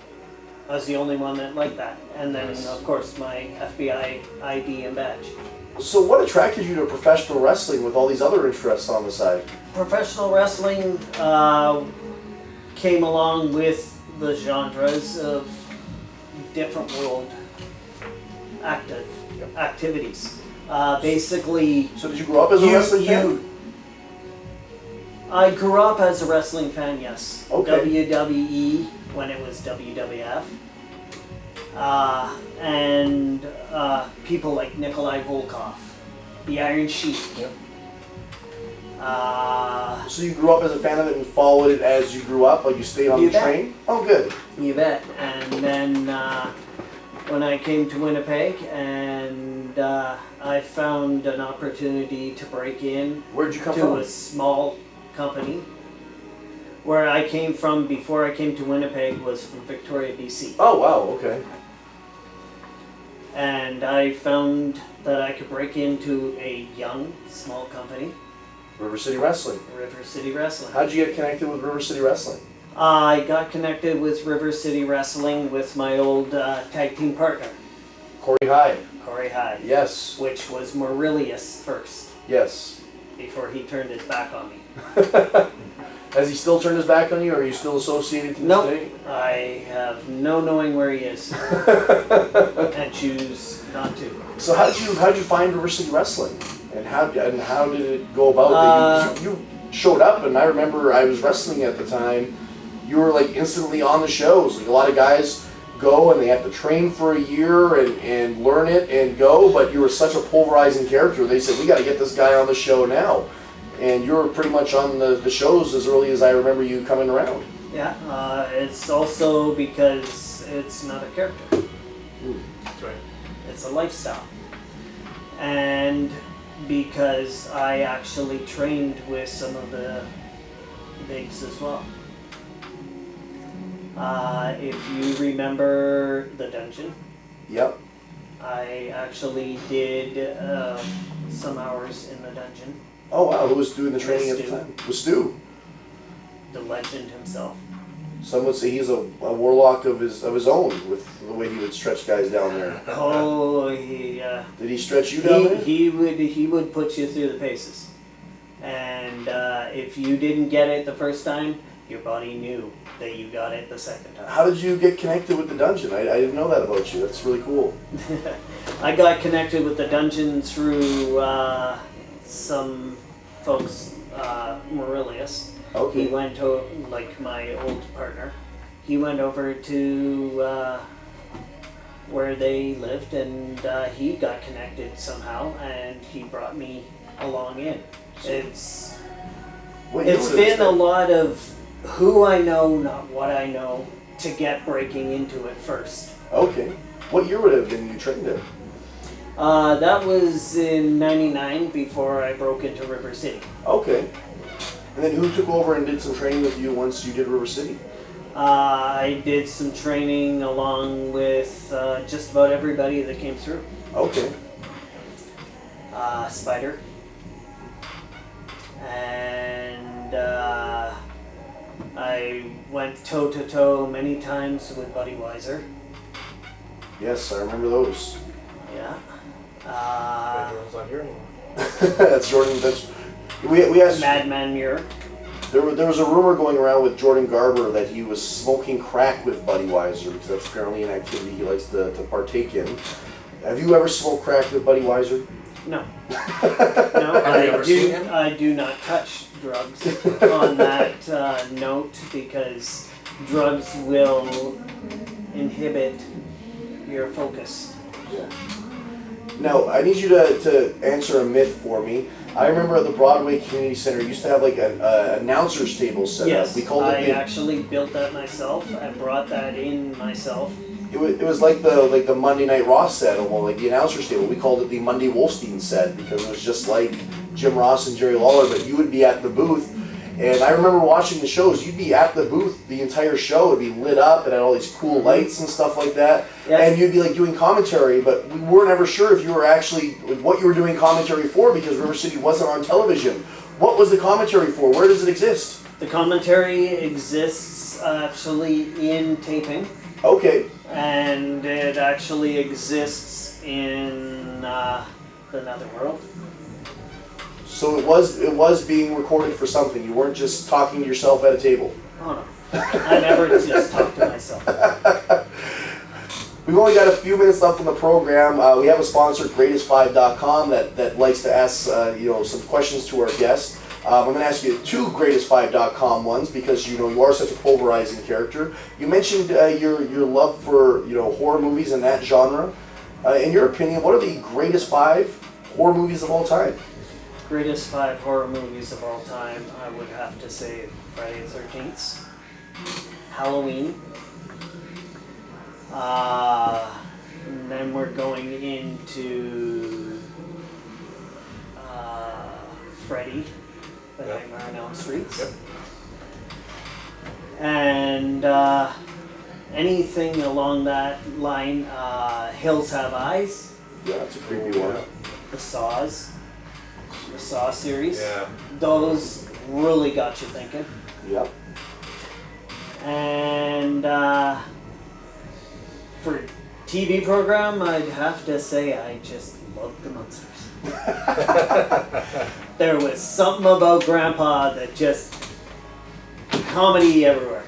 [SPEAKER 2] I was the only one that liked that. And then, of course, my FBI ID and badge.
[SPEAKER 1] So what attracted you to professional wrestling with all these other interests on the side?
[SPEAKER 2] Professional wrestling came along with the genres of different world activities. Basically...
[SPEAKER 1] So did you grow up as a wrestling fan?
[SPEAKER 2] I grew up as a wrestling fan, yes.
[SPEAKER 1] Okay.
[SPEAKER 2] WWE when it was WWF. And people like Nikolai Volkov, the Iron Sheik.
[SPEAKER 1] Yep. So you grew up as a fan of it and followed it as you grew up? Like you stayed on the train? Oh, good.
[SPEAKER 2] You bet. And then when I came to Winnipeg and I found an opportunity to break in
[SPEAKER 1] Where'd you come
[SPEAKER 2] to
[SPEAKER 1] from?
[SPEAKER 2] a small company. Where I came from before I came to Winnipeg was from Victoria, BC.
[SPEAKER 1] Oh, wow, okay.
[SPEAKER 2] And I found that I could break into a young, small company.
[SPEAKER 1] River City Wrestling.
[SPEAKER 2] River City Wrestling.
[SPEAKER 1] How'd you get connected with River City Wrestling?
[SPEAKER 2] I got connected with River City Wrestling with my old tag team partner.
[SPEAKER 1] Corey Hyde.
[SPEAKER 2] Corey Hyde.
[SPEAKER 1] Yes.
[SPEAKER 2] Which was Maurilius first.
[SPEAKER 1] Yes.
[SPEAKER 2] Before he turned his back on me.
[SPEAKER 1] Has he still turned his back on you, or are you still associated to this day?
[SPEAKER 2] I have no knowing where he is. And choose not to.
[SPEAKER 1] So how'd you find River City Wrestling? And how did it go about? You showed up, and I remember I was wrestling at the time. You were like instantly on the shows. Like a lot of guys, go and they have to train for a year and learn it and go, but you were such a pulverizing character. They said, we got to get this guy on the show now. And you were pretty much on the shows as early as I remember you coming around.
[SPEAKER 2] Yeah, it's also because it's not a character.
[SPEAKER 3] That's right.
[SPEAKER 2] It's a lifestyle. And because I actually trained with some of the bigs as well. If you remember the dungeon.
[SPEAKER 1] Yep.
[SPEAKER 2] I actually did some hours in the dungeon.
[SPEAKER 1] Oh wow, who was doing the training at the time? Was Stu.
[SPEAKER 2] The legend himself.
[SPEAKER 1] Some would say he's a warlock of his own with the way he would stretch guys down there.
[SPEAKER 2] Oh, he.
[SPEAKER 1] Did he stretch you down there?
[SPEAKER 2] He would put you through the paces, and if you didn't get it the first time, your body knew that you got it the second time.
[SPEAKER 1] How did you get connected with the dungeon? I didn't know that about you. That's really cool.
[SPEAKER 2] I got connected with the dungeon through some folks, Maurilius.
[SPEAKER 1] Okay.
[SPEAKER 2] He went to, like my old partner, he went over to where they lived, and he got connected somehow, and he brought me along in. It's been a lot of who I know, not what I know, to get breaking into it first.
[SPEAKER 1] Okay. What year would it have been you trained in?
[SPEAKER 2] That was in '99 before I broke into River City.
[SPEAKER 1] Okay. And then who took over and did some training with you once you did River City?
[SPEAKER 2] I did some training along with just about everybody that came through.
[SPEAKER 1] Okay.
[SPEAKER 2] Spider. And I went toe-to-toe many times with Buddy Weiser.
[SPEAKER 1] Yes, I remember those.
[SPEAKER 2] Yeah.
[SPEAKER 3] Jordan's not here anymore.
[SPEAKER 1] That's Jordan. We asked.
[SPEAKER 2] Madman Muir.
[SPEAKER 1] There was a rumor going around with Jordan Garber that he was smoking crack with Buddy Weiser because that's apparently an activity he likes to partake in. Have you ever smoked crack with Buddy Weiser?
[SPEAKER 2] No. No, I do not touch drugs on that note because drugs will inhibit your focus.
[SPEAKER 1] Yeah. Now, I need you to answer a myth for me. I remember at the Broadway Community Center, you used to have like an announcer's table set
[SPEAKER 2] yes,
[SPEAKER 1] up. We called
[SPEAKER 2] I
[SPEAKER 1] it
[SPEAKER 2] actually built that myself. I brought that in myself.
[SPEAKER 1] It was like the Monday Night Raw set, or like the announcer's table. We called it the Monday Wolfstein set because it was just like Jim Ross and Jerry Lawler, but you would be at the booth. And I remember watching the shows, you'd be at the booth the entire show, it'd be lit up and had all these cool lights and stuff like that.
[SPEAKER 2] Yep.
[SPEAKER 1] And you'd be like doing commentary, but we weren't ever sure if you were actually, what you were doing commentary for because River City wasn't on television. What was the commentary for? Where does it exist?
[SPEAKER 2] The commentary exists actually in taping.
[SPEAKER 1] Okay.
[SPEAKER 2] And it actually exists in the Netherworld.
[SPEAKER 1] So it was being recorded for something. You weren't just talking to yourself at a table.
[SPEAKER 2] Oh no. I never just talk to myself.
[SPEAKER 1] We've only got a few minutes left on the program. We have a sponsor, Greatest5.com, that likes to ask some questions to our guests. I'm going to ask you two Greatest5.com ones because you are such a pulverizing character. You mentioned your love for horror movies and that genre. In your opinion, what are the greatest 5 horror movies of all time?
[SPEAKER 2] Greatest 5 horror movies of all time, I would have to say Friday the 13th, Halloween, and then we're going into Freddy, The Nightmare on Elm Street, and anything along that line. Hills Have Eyes.
[SPEAKER 1] Yeah, that's a creepy one.
[SPEAKER 2] The Saws. The Saw series.
[SPEAKER 3] Yeah.
[SPEAKER 2] Those really got you thinking.
[SPEAKER 1] Yep.
[SPEAKER 2] And for TV program, I'd have to say I just loved the Munsters. There was something about Grandpa that just comedy everywhere.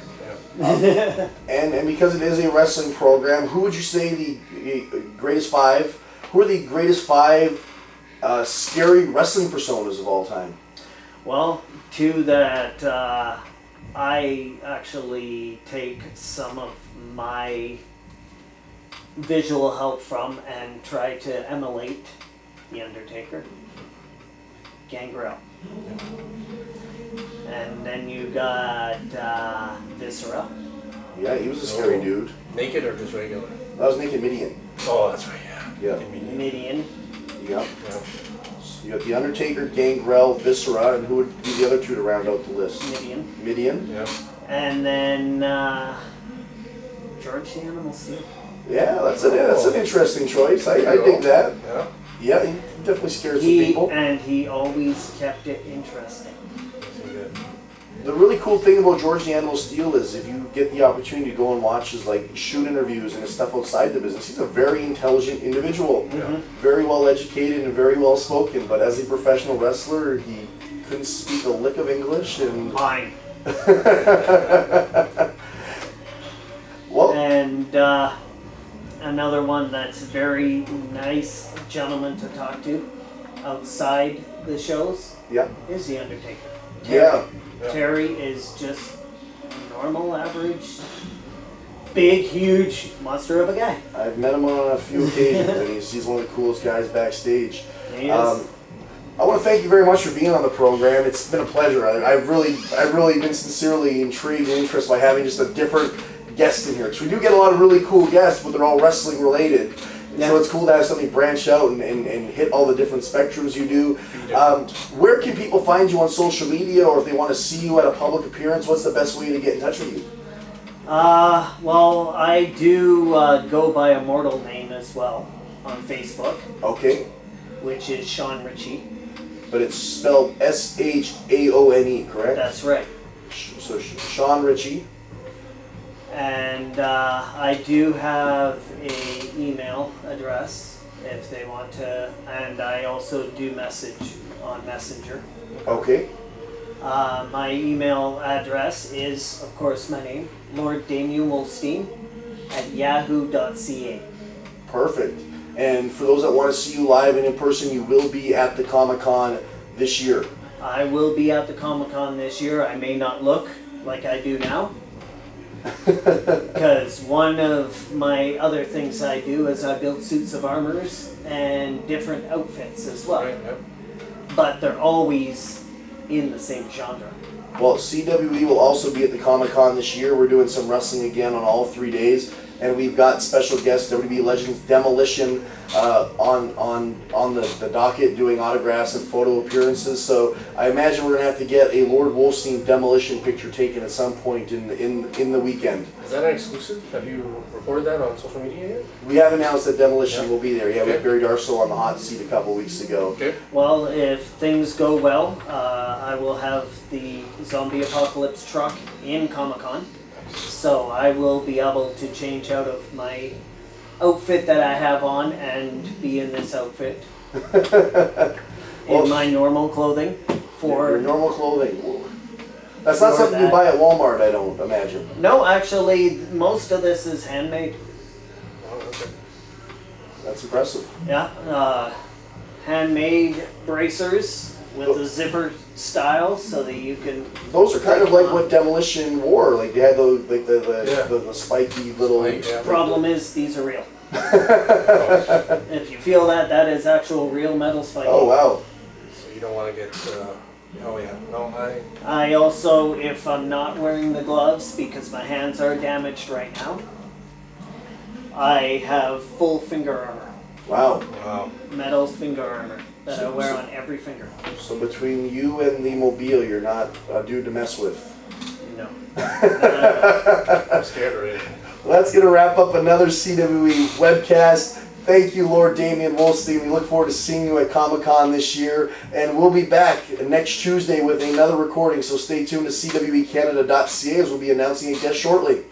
[SPEAKER 1] And because it is a wrestling program, who would you say the greatest 5? Who are the greatest 5 scary wrestling personas of all time?
[SPEAKER 2] Well, two that I actually take some of my visual help from and try to emulate The Undertaker. Gangrel. And then you got Viscera.
[SPEAKER 1] Yeah, he was a scary dude.
[SPEAKER 3] Naked or just regular?
[SPEAKER 1] That was Naked Midian.
[SPEAKER 3] Oh, that's right, yeah.
[SPEAKER 2] Midian.
[SPEAKER 1] Yeah. So you got The Undertaker, Gangrel, Viscera, and who would be the other two to round out the list? Midian.
[SPEAKER 3] Yeah.
[SPEAKER 2] And then George the Animal Steel.
[SPEAKER 1] Yeah, that's an interesting choice. I dig that.
[SPEAKER 3] Yeah.
[SPEAKER 1] Yeah, he definitely scared some people.
[SPEAKER 2] And he always kept it interesting.
[SPEAKER 1] The really cool thing about George the Animal Steel is if you get the opportunity to go and watch his like shoot interviews and his stuff outside the business, he's a very intelligent individual, very well educated and very well spoken. But as a professional wrestler, he couldn't speak a lick of English and.
[SPEAKER 2] Fine.
[SPEAKER 1] Well.
[SPEAKER 2] And another one that's very nice gentleman to talk to outside the shows.
[SPEAKER 1] Yeah.
[SPEAKER 2] Is The Undertaker.
[SPEAKER 1] Yeah.
[SPEAKER 2] Terry is just a normal, average, big, huge monster of a guy.
[SPEAKER 1] I've met him on a few occasions, and he's one of the coolest guys backstage.
[SPEAKER 2] He is.
[SPEAKER 1] I want to thank you very much for being on the program. It's been a pleasure. I've really been sincerely intrigued and interested by having just a different guest in here. Because we do get a lot of really cool guests, but they're all wrestling related. So it's cool to have something branch out and hit all the different spectrums you do. Where can people find you on social media, or if they want to see you at a public appearance, what's the best way to get in touch with you?
[SPEAKER 2] Well, I do go by a mortal name as well on Facebook.
[SPEAKER 1] Okay.
[SPEAKER 2] Which is Sean Ritchie.
[SPEAKER 1] But it's spelled Shaone, correct?
[SPEAKER 2] That's right.
[SPEAKER 1] So Sean Ritchie.
[SPEAKER 2] And I do have a email address if they want to, and I also do message on Messenger.
[SPEAKER 1] Okay.
[SPEAKER 2] My email address is, of course, my name, Lord Damien Wolfstein at yahoo.ca.
[SPEAKER 1] Perfect. And for those that want to see you live and in person, you will be at the Comic-Con this year.
[SPEAKER 2] I will be at the Comic-Con this year. I may not look like I do now. Because one of my other things I do is I build suits of armors and different outfits as well.
[SPEAKER 3] Right, yep.
[SPEAKER 2] But they're always in the same genre.
[SPEAKER 1] Well, CWE will also be at the Comic-Con this year. We're doing some wrestling again on all 3 days. And we've got special guests, WWE Legends Demolition, on the docket doing autographs and photo appearances. So I imagine we're going to have to get a Lord Wolfstein Demolition picture taken at some point in the weekend.
[SPEAKER 3] Is that an exclusive? Have you reported that on social media yet?
[SPEAKER 1] We have announced that Demolition will be there. Yeah, we buried Darso on the hot seat a couple weeks ago.
[SPEAKER 3] Okay.
[SPEAKER 2] Well, if things go well, I will have the Zombie Apocalypse truck in Comic-Con. So I will be able to change out of my outfit that I have on and be in this outfit. In my normal clothing. For
[SPEAKER 1] your normal clothing. That's not something you buy at Walmart, I don't imagine.
[SPEAKER 2] No, actually, most of this is handmade.
[SPEAKER 3] Oh, okay.
[SPEAKER 1] That's impressive.
[SPEAKER 2] Yeah, handmade bracers with a zipper style, so that you can.
[SPEAKER 1] Those are kind of like what Demolition wore. Like they had the spiky little.
[SPEAKER 2] Problem is, these are real. If you feel that is actual real metal spiky.
[SPEAKER 1] Oh wow!
[SPEAKER 3] So you don't want to get. Oh yeah. No,
[SPEAKER 2] I also, if I'm not wearing the gloves because my hands are damaged right now, I have full finger armor.
[SPEAKER 1] Wow.
[SPEAKER 3] Wow.
[SPEAKER 2] Metal finger armor that I wear on every finger.
[SPEAKER 1] So between you and the mobile, you're not a dude to mess with.
[SPEAKER 2] No.
[SPEAKER 3] I'm scared already.
[SPEAKER 1] Well, that's going to wrap up another CWE webcast. Thank you, Lord Damien Wolfstein. We look forward to seeing you at Comic-Con this year. And we'll be back next Tuesday with another recording. So stay tuned to CWECanada.ca as we'll be announcing a guest shortly.